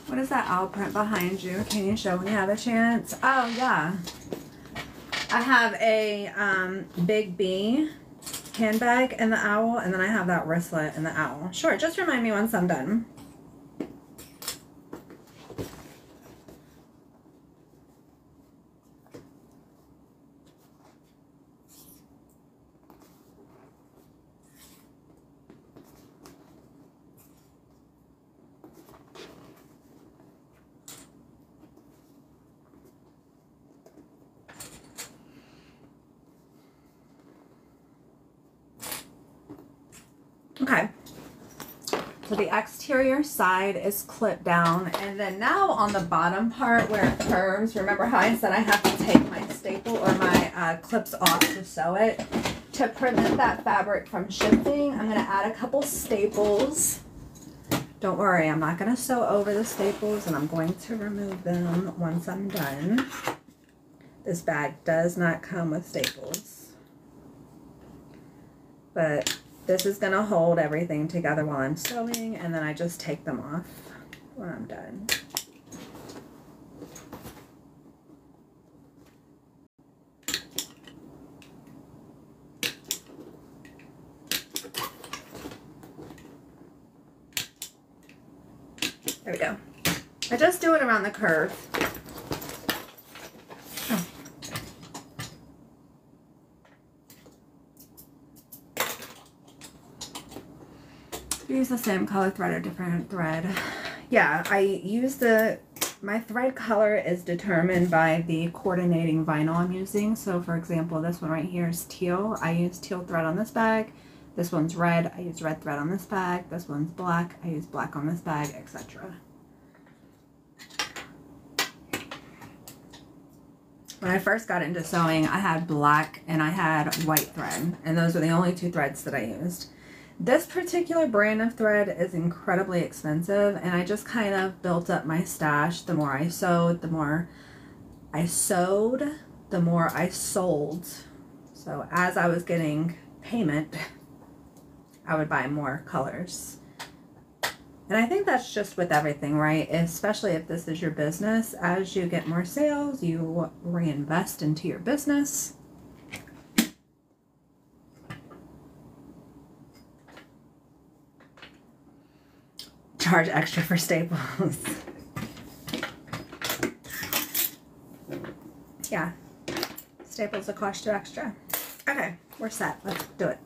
What is that owl print behind you? Can you show when you have a chance? Oh, yeah. I have a Big B handbag and the owl, and then I have that wristlet and the owl. Sure, just remind me once I'm done. Okay, so the exterior side is clipped down, and then now on the bottom part where it curves, remember how I said I have to take my staple or my clips off to sew it? To prevent that fabric from shifting, I'm going to add a couple staples. Don't worry, I'm not going to sew over the staples, and I'm going to remove them once I'm done. This bag does not come with staples, but this is going to hold everything together while I'm sewing, and then I just take them off when I'm done. There we go. I just do it around the curve. Use the same color thread or different thread. Yeah, I use my thread color is determined by the coordinating vinyl I'm using. So for example, this one right here is teal. I use teal thread on this bag. This one's red. I use red thread on this bag. This one's black. I use black on this bag, etc. When I first got into sewing, I had black and I had white thread, and those were the only two threads that I used. This particular brand of thread is incredibly expensive, and I just kind of built up my stash. The more I sewed, the more I sewed, the more I sold. So as I was getting payment, I would buy more colors. And I think that's just with everything, right? Especially if this is your business. As you get more sales, you reinvest into your business. Charge extra for staples. Yeah, staples will cost you extra. Okay, we're set. Let's do it.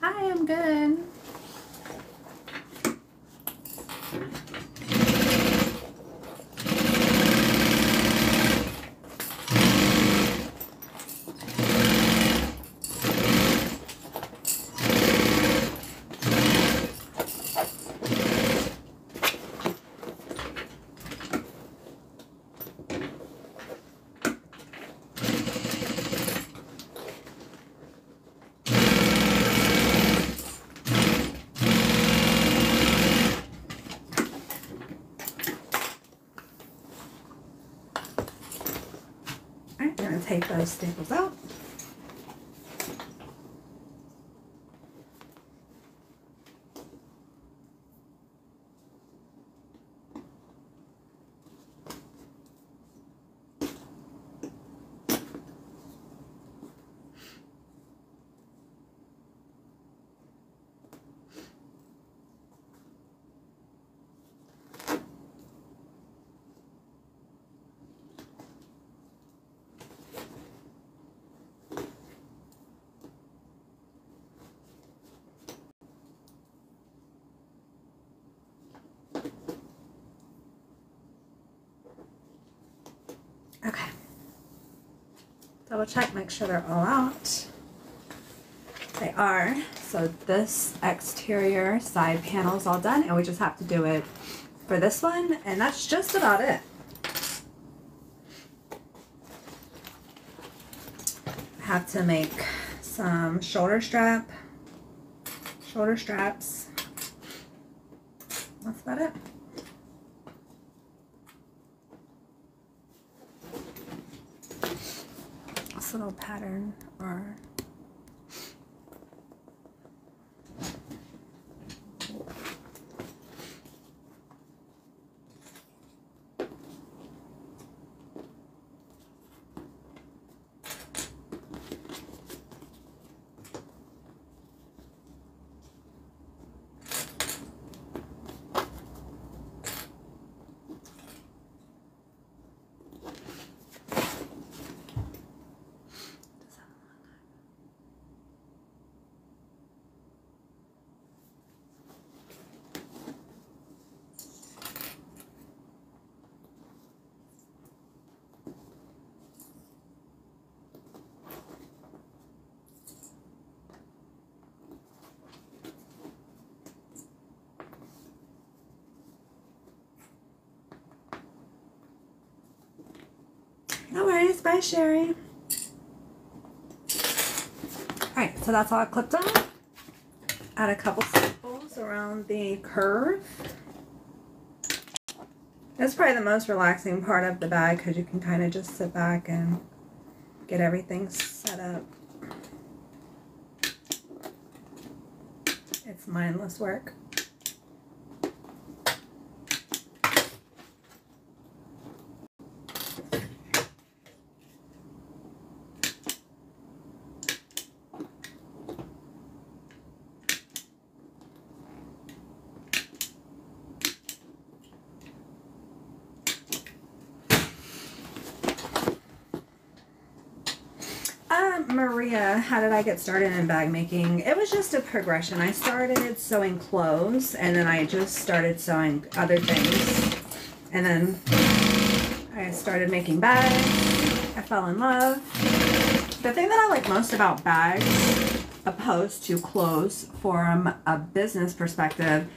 Hi, I'm good. take those staples out. Okay, double check, make sure they're all out. They are. So this exterior side panel is all done, and we just have to do it for this one, and that's just about it. I have to make some shoulder straps. That's about it. This little pattern or no worries, bye Sherry. Alright, so that's all I clipped on. Add a couple staples around the curve. That's probably the most relaxing part of the bag because you can kind of just sit back and get everything set up. It's mindless work. Maria, how did I get started in bag making? It was just a progression. I started sewing clothes, and then I just started sewing other things, and then I started making bags. I fell in love. The thing that I like most about bags, opposed to clothes from a business perspective,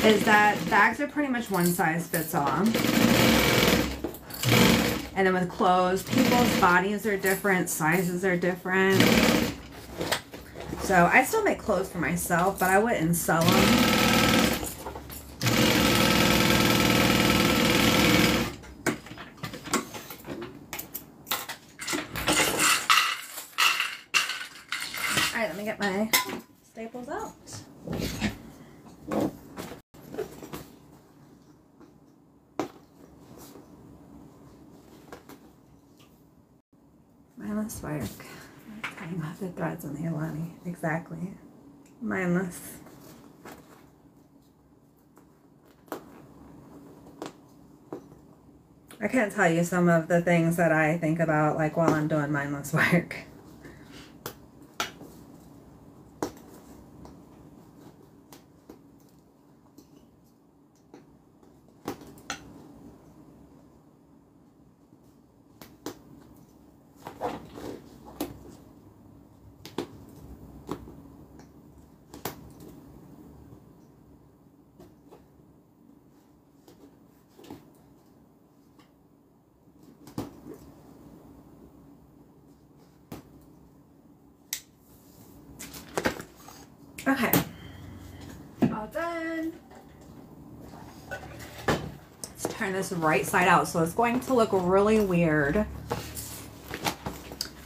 is that bags are pretty much one size fits all. And then with clothes, people's bodies are different, sizes are different. So I still make clothes for myself, but I wouldn't sell them. All right, let me get my staples out. Mindless work. Tying off the threads on the Alani. Exactly. Mindless. I can't tell you some of the things that I think about like while I'm doing mindless work. Okay, all done. Let's turn this right side out. So it's going to look really weird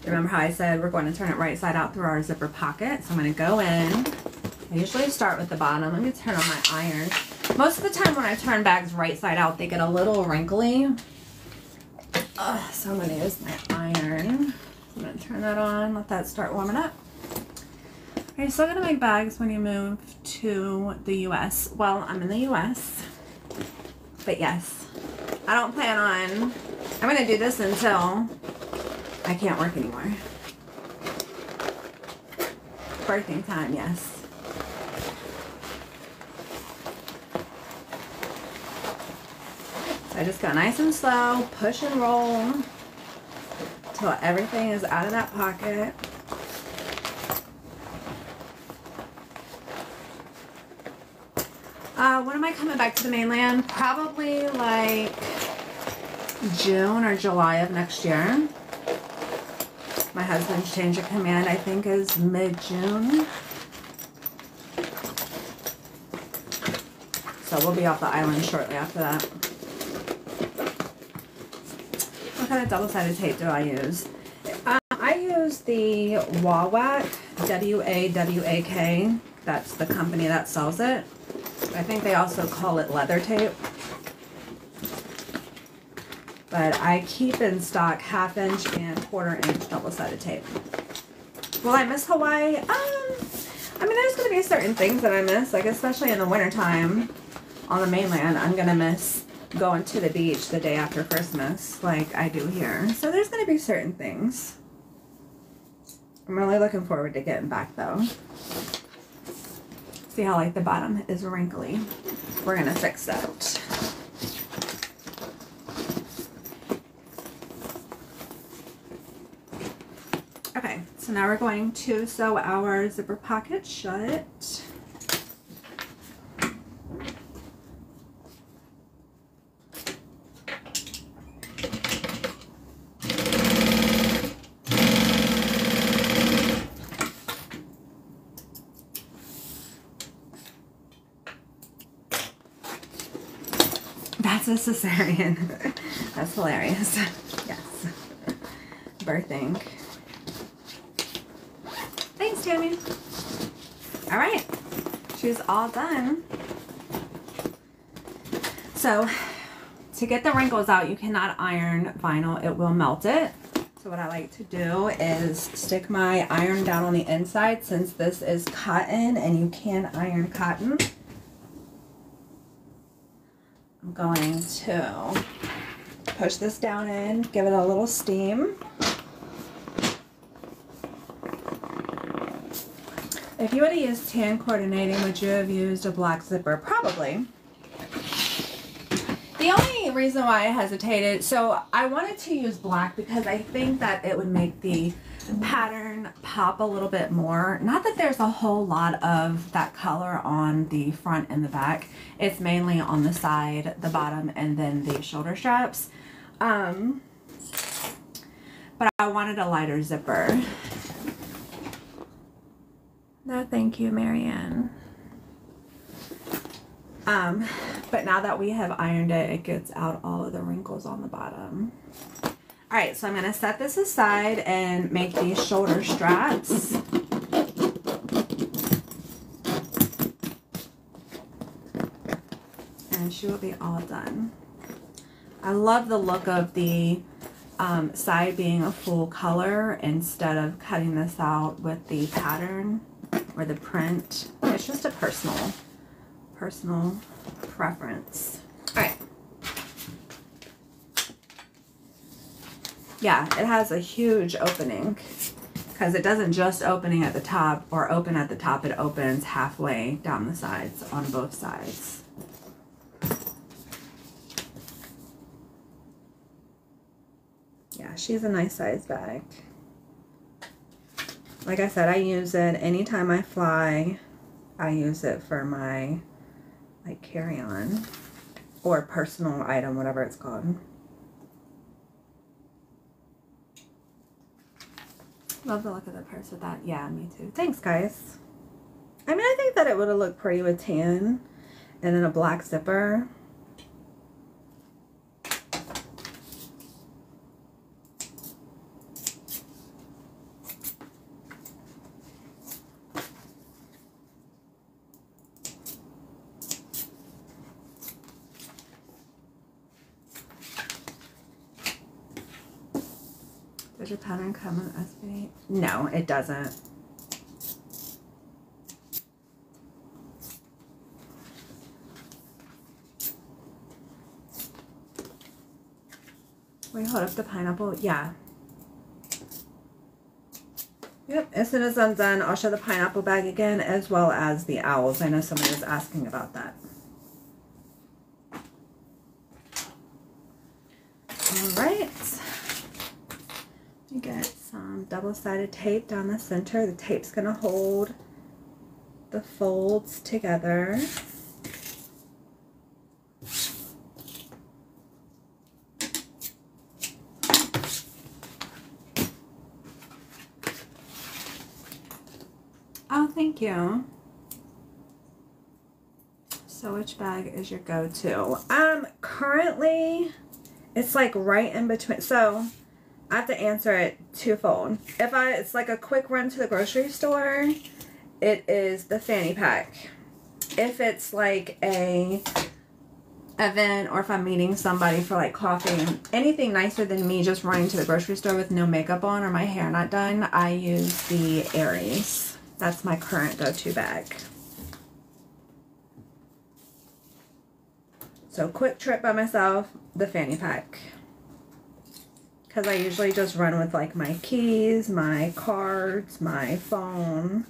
Remember how I said we're going to turn it right side out through our zipper pocket? So I'm going to go in. I usually start with the bottom. Let me turn on my iron. Most of the time when I turn bags right side out, they get a little wrinkly. So I'm going to use my iron. I'm going to turn that on, let that start warming up. Are you still going to make bags when you move to the U.S.? Well, I'm in the U.S. But yes, I don't plan on, I'm going to do this until I can't work anymore. Birthing time, yes. So I just go nice and slow, push and roll until everything is out of that pocket. When am I coming back to the mainland? Probably like June or July of next year. My husband's change of command, I think, is mid-June. So we'll be off the island shortly after that. What kind of double-sided tape do I use? I use the Wawak, W-A-W-A-K. That's the company that sells it. I think they also call it leather tape. But I keep in stock 1/2 inch and 1/4 inch double-sided tape. Will I miss Hawaii? I mean, there's going to be certain things that I miss, like especially in the wintertime on the mainland. I'm going to miss going to the beach the day after Christmas like I do here. So there's going to be certain things. I'm really looking forward to getting back though. See how like the bottom is wrinkly? We're going to fix that. Okay, so now we're going to sew our zipper pocket shut. That's a cesarean. That's hilarious. Yes. Birthing. Thanks, Tammy. All right. She's all done. So, to get the wrinkles out, you cannot iron vinyl. It will melt it. So what I like to do is stick my iron down on the inside, since this is cotton and you can iron cotton. I'm going to push this down in, give it a little steam. If you would have used tan coordinating, would you have used a black zipper? Probably. The only reason why I hesitated, so I wanted to use black because I think that it would make the pattern pop a little bit more. Not that there's a whole lot of that color on the front and the back. It's mainly on the side, the bottom, and then the shoulder straps. But I wanted a lighter zipper. No, thank you, Marianne. But now that we have ironed it, it gets out all of the wrinkles on the bottom. All right, so I'm going to set this aside and make these shoulder straps. And she will be all done. I love the look of the side being a full color instead of cutting this out with the pattern or the print. It's just a personal preference. All right. Yeah, it has a huge opening because it doesn't just opening at the top or open at the top. It opens halfway down the sides on both sides. Yeah, she's a nice size bag. Like I said, I use it anytime I fly. I use it for my like carry-on or personal item, whatever it's called. Love the look of the purse with that. Yeah, me too. Thanks, guys. I mean, I think that it would have looked pretty with tan and then a black zipper. your pattern come with SB? No, it doesn't. Wait, hold up the pineapple. Yeah. Yep, as soon as I'm done, I'll show the pineapple bag again, as well as the owls. I know somebody was asking about that. All right. You get some double-sided tape down the center. The tape's going to hold the folds together. Oh, thank you. So which bag is your go-to? Currently, it's like right in between. So I have to answer it twofold. It's like a quick run to the grocery store, it is the fanny pack. If it's like a event, or if I'm meeting somebody for like coffee, anything nicer than me just running to the grocery store with no makeup on or my hair not done, I use the Aries. That's my current go-to bag. So quick trip by myself, the fanny pack. Because I usually just run with like my keys, my cards, my phone.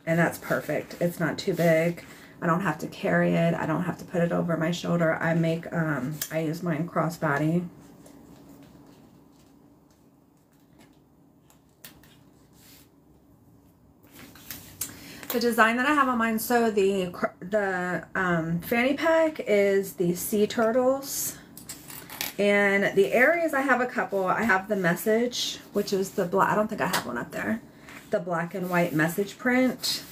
And that's perfect. It's not too big. I don't have to carry it. I don't have to put it over my shoulder. I use mine crossbody. The design that I have on mine, so the fanny pack is the sea turtles, and the Aries, I have a couple. I have the message, which is the black. I don't think I have one up there. The black and white message print,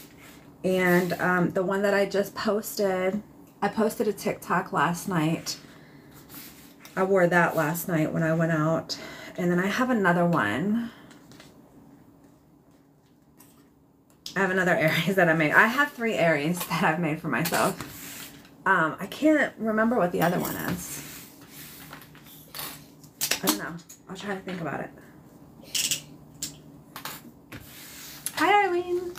and the one that I just posted. I posted a TikTok last night. I wore that last night when I went out, and then I have another one. I have another Aries that I made. I have 3 Aries that I've made for myself. I can't remember what the other one is. I don't know. I'll try to think about it. Hi, Arlene.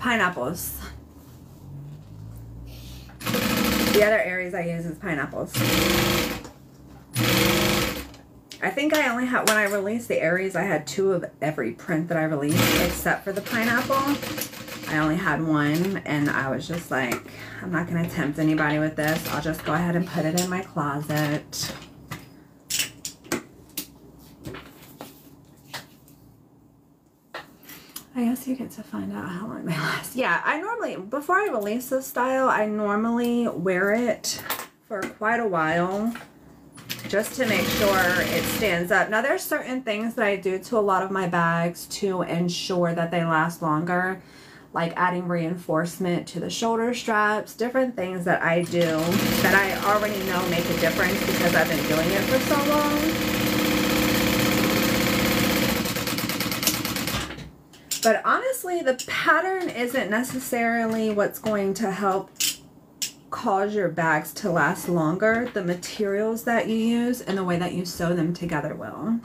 Pineapples. The other Aries I use is pineapples. I think I only had, when I released the Aries, I had 2 of every print that I released except for the pineapple. I only had 1, and I was just like, I'm not going to tempt anybody with this. I'll just go ahead and put it in my closet. I guess you get to find out how long they last. Yeah, I normally, before I release this style, I normally wear it for quite a while just to make sure it stands up. Now, there's certain things that I do to a lot of my bags to ensure that they last longer, like adding reinforcement to the shoulder straps, different things that I do that I already know make a difference because I've been doing it for so long. But honestly, the pattern isn't necessarily what's going to help cause your bags to last longer. The materials that you use and the way that you sew them together will.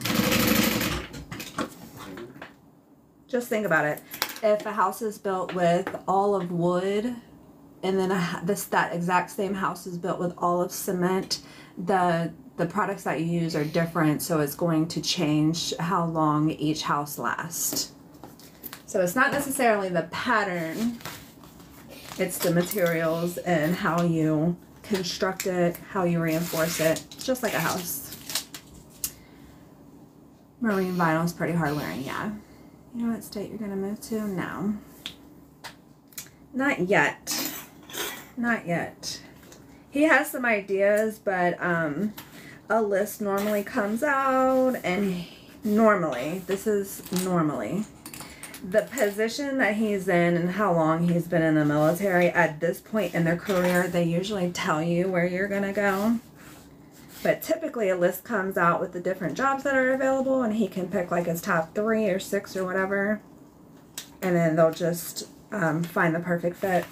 Just think about it. If a house is built with all of wood, and then that exact same house is built with all of cement, the products that you use are different, so it's going to change how long each house lasts. So it's not necessarily the pattern, it's the materials and how you construct it, how you reinforce it. It's just like a house. Marine vinyl is pretty hard wearing, yeah. You know what state you're gonna move to? No. Not yet. Not yet. He has some ideas, but a list normally comes out, and normally, this is normally, the position that he's in and how long he's been in the military, at this point in their career, they usually tell you where you're going to go. But typically a list comes out with the different jobs that are available, and he can pick like his top 3 or 6 or whatever. And then they'll just find the perfect fit.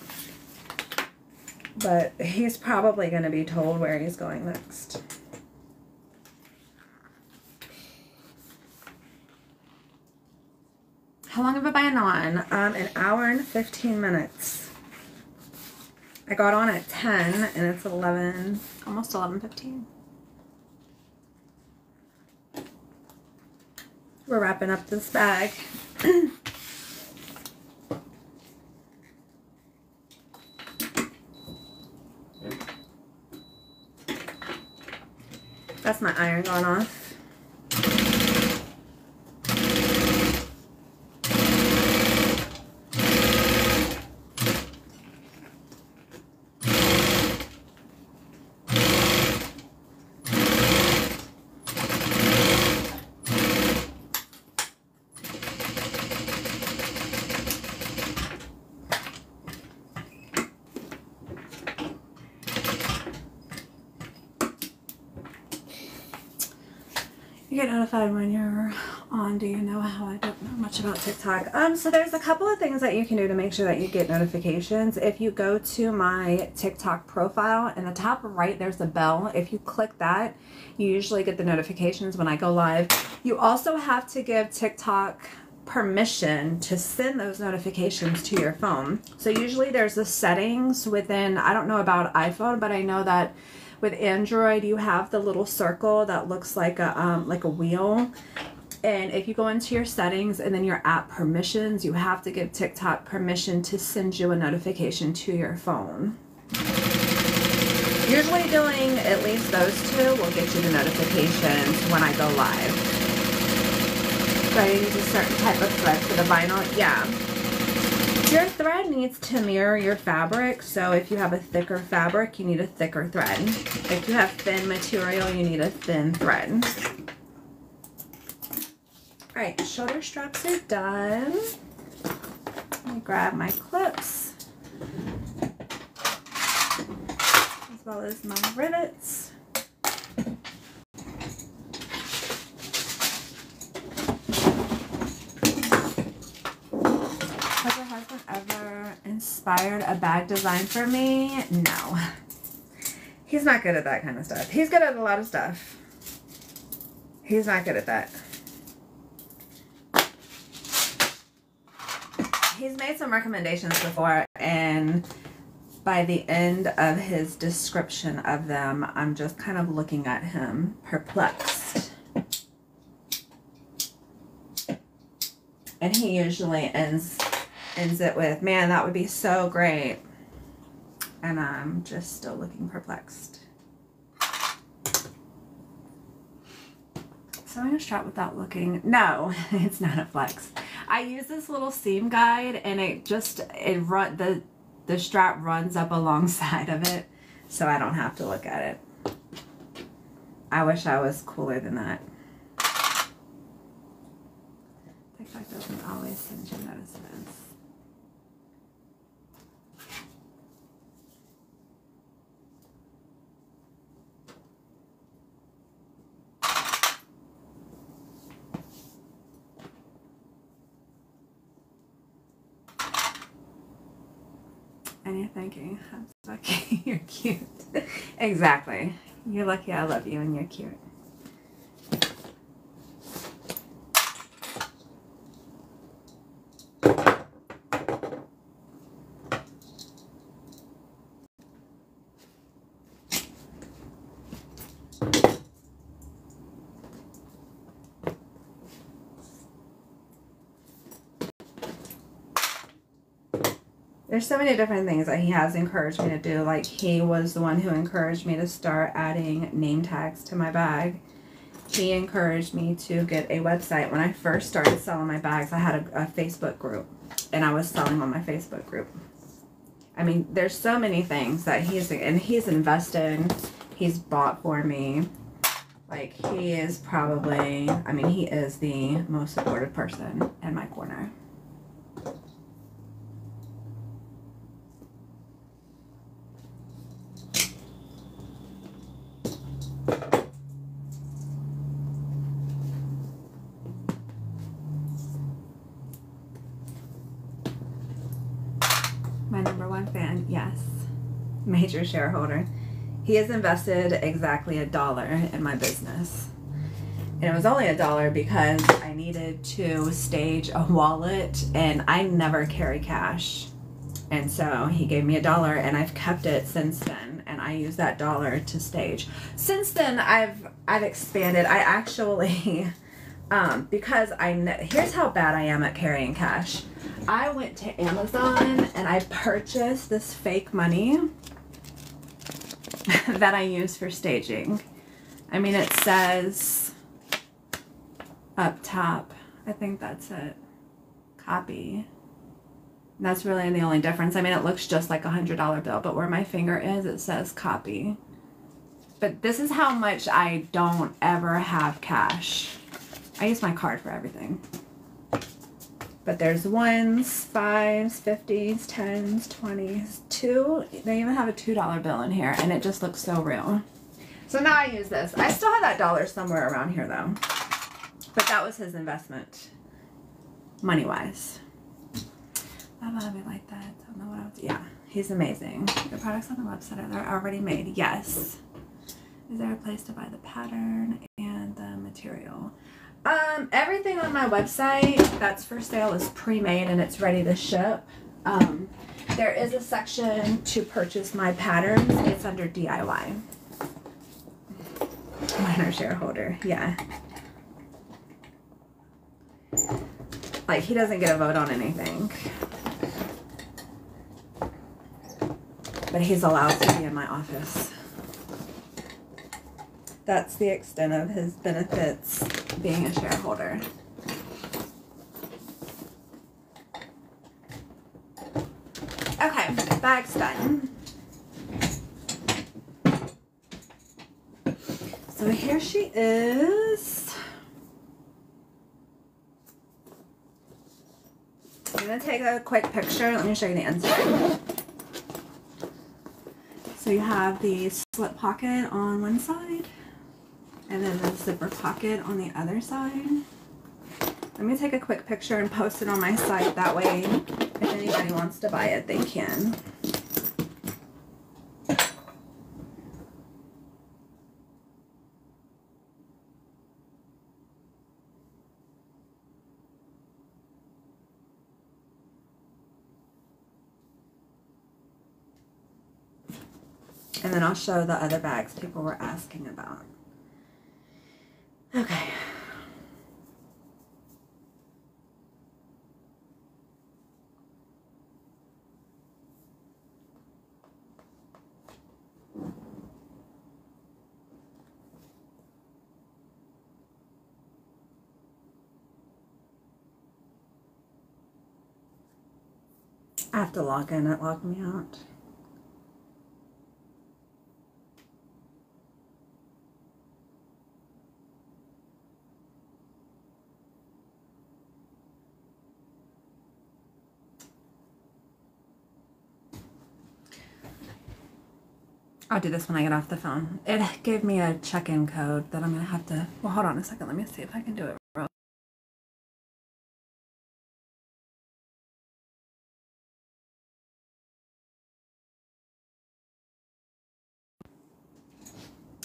But he's probably going to be told where he's going next. How long have I been on? An hour and 15 minutes. I got on at 10 and it's 11, almost 11:15. We're wrapping up this bag. That's my iron going off. You get notified when you're on. Do you know how? I don't know much about TikTok. So there's a couple of things that you can do to make sure that you get notifications. If you go to my TikTok profile, in the top right, there's a bell. If you click that, you usually get the notifications when I go live. You also have to give TikTok permission to send those notifications to your phone. So usually there's the settings within, I don't know about iPhone, but I know that with Android, you have the little circle that looks like a wheel. And if you go into your settings and then your app permissions, you have to give TikTok permission to send you a notification to your phone. Usually doing at least those 2 will get you the notifications when I go live. So I use a certain type of thread for the vinyl. Yeah. Your thread needs to mirror your fabric, so if you have a thicker fabric, you need a thicker thread. If you have thin material, you need a thin thread. Alright, shoulder straps are done. Let me grab my clips, as well as my rivets. Has your husband ever inspired a bag design for me? No. He's not good at that kind of stuff. He's good at a lot of stuff. He's not good at that. He's made some recommendations before, and by the end of his description of them, I'm just kind of looking at him perplexed. And he usually ends it with, man, that would be so great. And I'm just still looking perplexed. Sewing a strap without looking. No, it's not a flex. I use this little seam guide, and the strap runs up alongside of it, so I don't have to look at it. I wish I was cooler than that. TikTok doesn't always send you notices. And you're thinking, I'm lucky, you're cute. Exactly. You're lucky I love you and you're cute. There's so many different things that he has encouraged me to do. Like, he was the one who encouraged me to start adding name tags to my bag. He encouraged me to get a website. When I first started selling my bags, I had a Facebook group, and I was selling on my Facebook group. I mean, there's so many things that he's invested, he's bought for me. Like, he is probably, I mean, he is the most supportive person in my corner. My number one fan, yes. Major shareholder. He has invested exactly $1 in my business. And it was only $1 because I needed to stage a wallet and I never carry cash. And so he gave me $1 and I've kept it since then. And I use that $1 to stage. Since then, I've expanded. I actually, because here's how bad I am at carrying cash. I went to Amazon and I purchased this fake money that I use for staging. I mean, it says up top, I think that's it, copy. And that's really the only difference. I mean, it looks just like a $100 bill, but where my finger is, it says copy. But this is how much I don't ever have cash. I use my card for everything. But there's 1s, 5s, 50s, 10s, 20s, 2. They even have a $2 bill in here, and it just looks so real. So now I use this. I still have that $1 somewhere around here, though. But that was his investment, money-wise. I love it like that. Don't know what else. Yeah, he's amazing. The products on the website are already made. Yes. Is there a place to buy the pattern and the material? Everything on my website that's for sale is pre-made and it's ready to ship. There is a section to purchase my patterns. It's under DIY. Minor shareholder, yeah. Like, he doesn't get a vote on anything. But he's allowed to be in my office. That's the extent of his benefits being a shareholder. Okay, bag's done. So here she is. I'm gonna take a quick picture. Let me show you the inside. So you have the slip pocket on one side. And then the zipper pocket on the other side. Let me take a quick picture and post it on my site. That way, if anybody wants to buy it, they can. And then I'll show the other bags people were asking about. Okay. I have to log in. It logged me out. I'll do this when I get off the phone. It gave me a check-in code that I'm going to have to... Well, hold on a second. Let me see if I can do it real.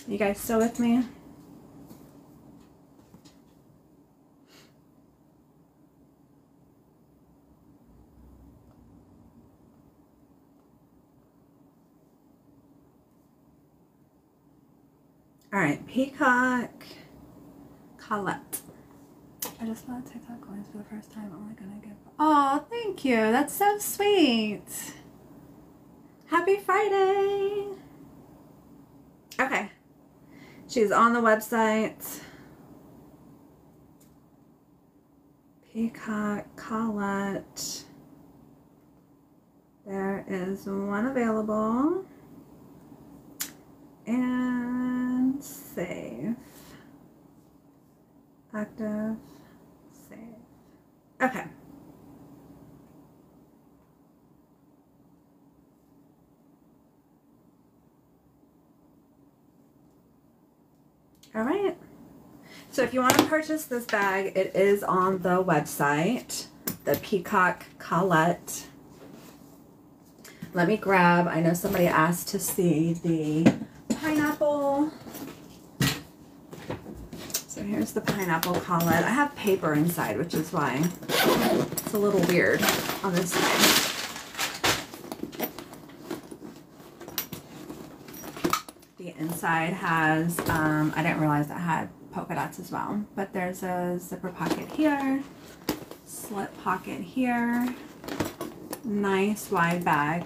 You guys still with me? All right, Peacock Colette. I just bought TikTok coins for the first time. I'm only gonna give. Oh, thank you. That's so sweet. Happy Friday. Okay. She's on the website. Peacock Colette. There is one available. And save. active, save. Okay. All right. So if you want to purchase this bag, it is on the website, the Peacock Colette. Let me grab, I know somebody asked to see the pineapple. So here's the pineapple Colette. I have paper inside, which is why it's a little weird on this side. The inside has, I didn't realize it had polka dots as well, but there's a zipper pocket here, slip pocket here, nice wide bag,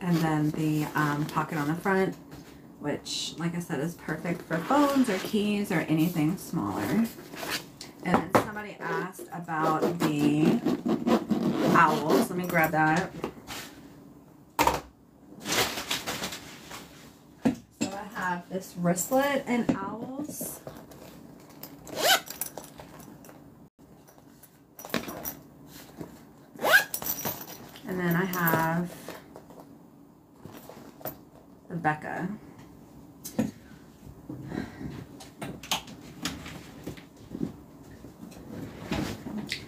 and then the pocket on the front, which, like I said, is perfect for phones or keys or anything smaller. And then somebody asked about the owls. Let me grab that. So I have this wristlet and owls. And then I have the Becca.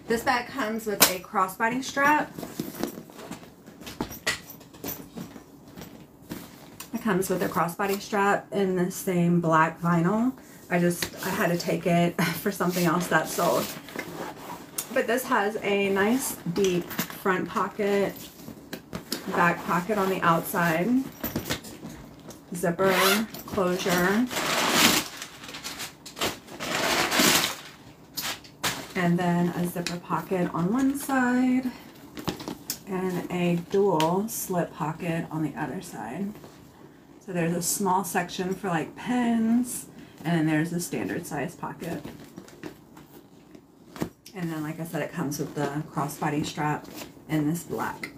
This bag comes with a crossbody strap. It comes with a crossbody strap in the same black vinyl. I had to take it for something else that sold. But this has a nice deep front pocket, back pocket on the outside, zipper closure, and then a zipper pocket on one side and a dual slip pocket on the other side. So there's a small section for like pens, and then there's a standard size pocket. And then, like I said, it comes with the crossbody strap in this black.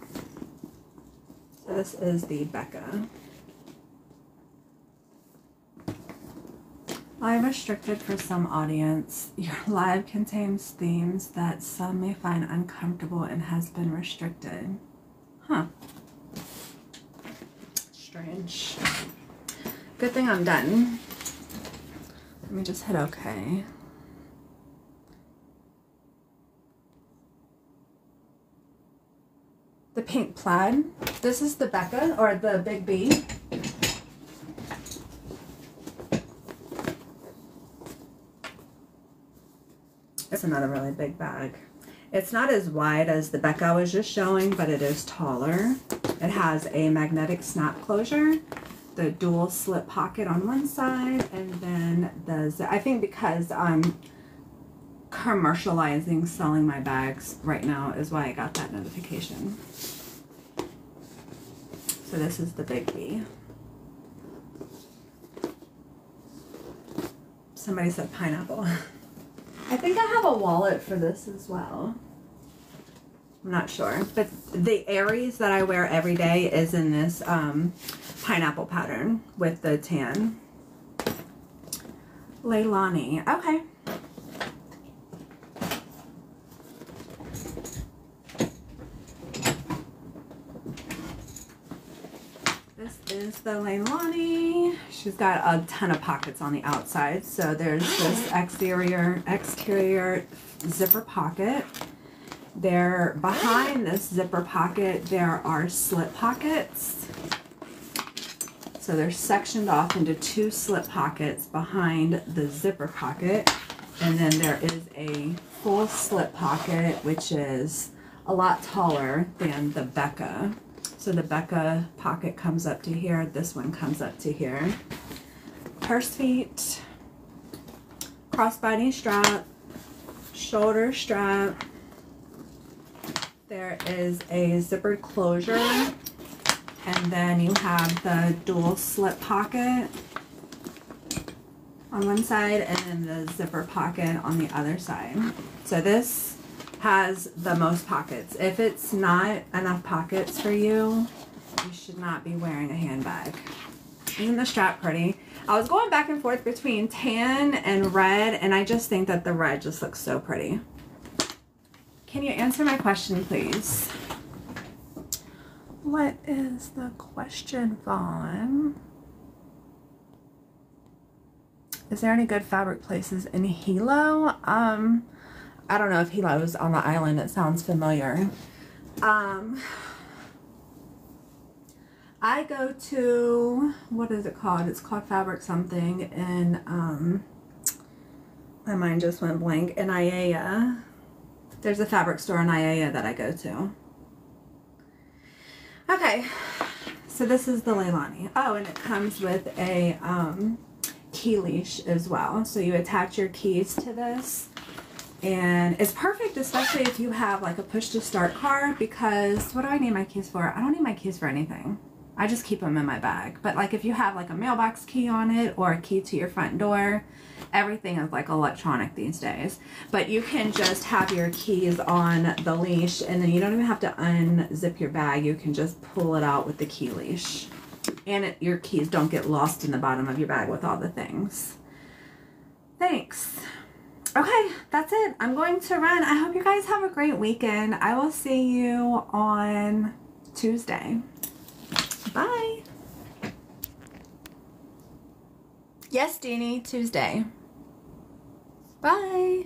So this is the Becca. Live restricted for some audience. Your live contains themes that some may find uncomfortable and has been restricted. Huh. Strange. Good thing I'm done. Let me just hit OK. The pink plaid. This is the Becca, or the Big B. It's another really big bag. It's not as wide as the Becca I was just showing, but it is taller. It has a magnetic snap closure, the dual slip pocket on one side, and then I think because I'm commercializing selling my bags right now is why I got that notification. So this is the Big B. Somebody said pineapple. I think I have a wallet for this as well. I'm not sure, but the Aries that I wear every day is in this pineapple pattern with the tan. Leilani. Okay. This is the Leilani. She's got a ton of pockets on the outside. So there's this exterior zipper pocket. There, behind this zipper pocket, there are slip pockets. So they're sectioned off into two slip pockets behind the zipper pocket. And then there is a full slip pocket, which is a lot taller than the Becca. So the Becca pocket comes up to here. This one comes up to here. Purse feet, crossbody strap, shoulder strap. There is a zippered closure, and then you have the dual slip pocket on one side and then the zipper pocket on the other side. So this has the most pockets. If it's not enough pockets for you, you should not be wearing a handbag. Isn't the strap pretty? I was going back and forth between tan and red, and I just think that the red just looks so pretty. Can you answer my question, please? What is the question, Vaughn? Is there any good fabric places in Hilo? I don't know if Hilo is on the island. It sounds familiar. I go to, what is it called? It's called Fabric something in, my mind just went blank, in Iaya. There's a fabric store in Iaya that I go to. Okay, so this is the Leilani. Oh, and it comes with a key leash as well. So you attach your keys to this. And it's perfect, especially if you have like a push to start car, because what do I need my keys for? I don't need my keys for anything. I just keep them in my bag. But like if you have like a mailbox key on it or a key to your front door, everything is like electronic these days. But you can just have your keys on the leash, and then you don't even have to unzip your bag. You can just pull it out with the key leash. And your keys don't get lost in the bottom of your bag with all the things. Thanks. Okay, that's it. I'm going to run. I hope you guys have a great weekend. I will see you on Tuesday. Bye. Yes, Deanie, Tuesday. Bye.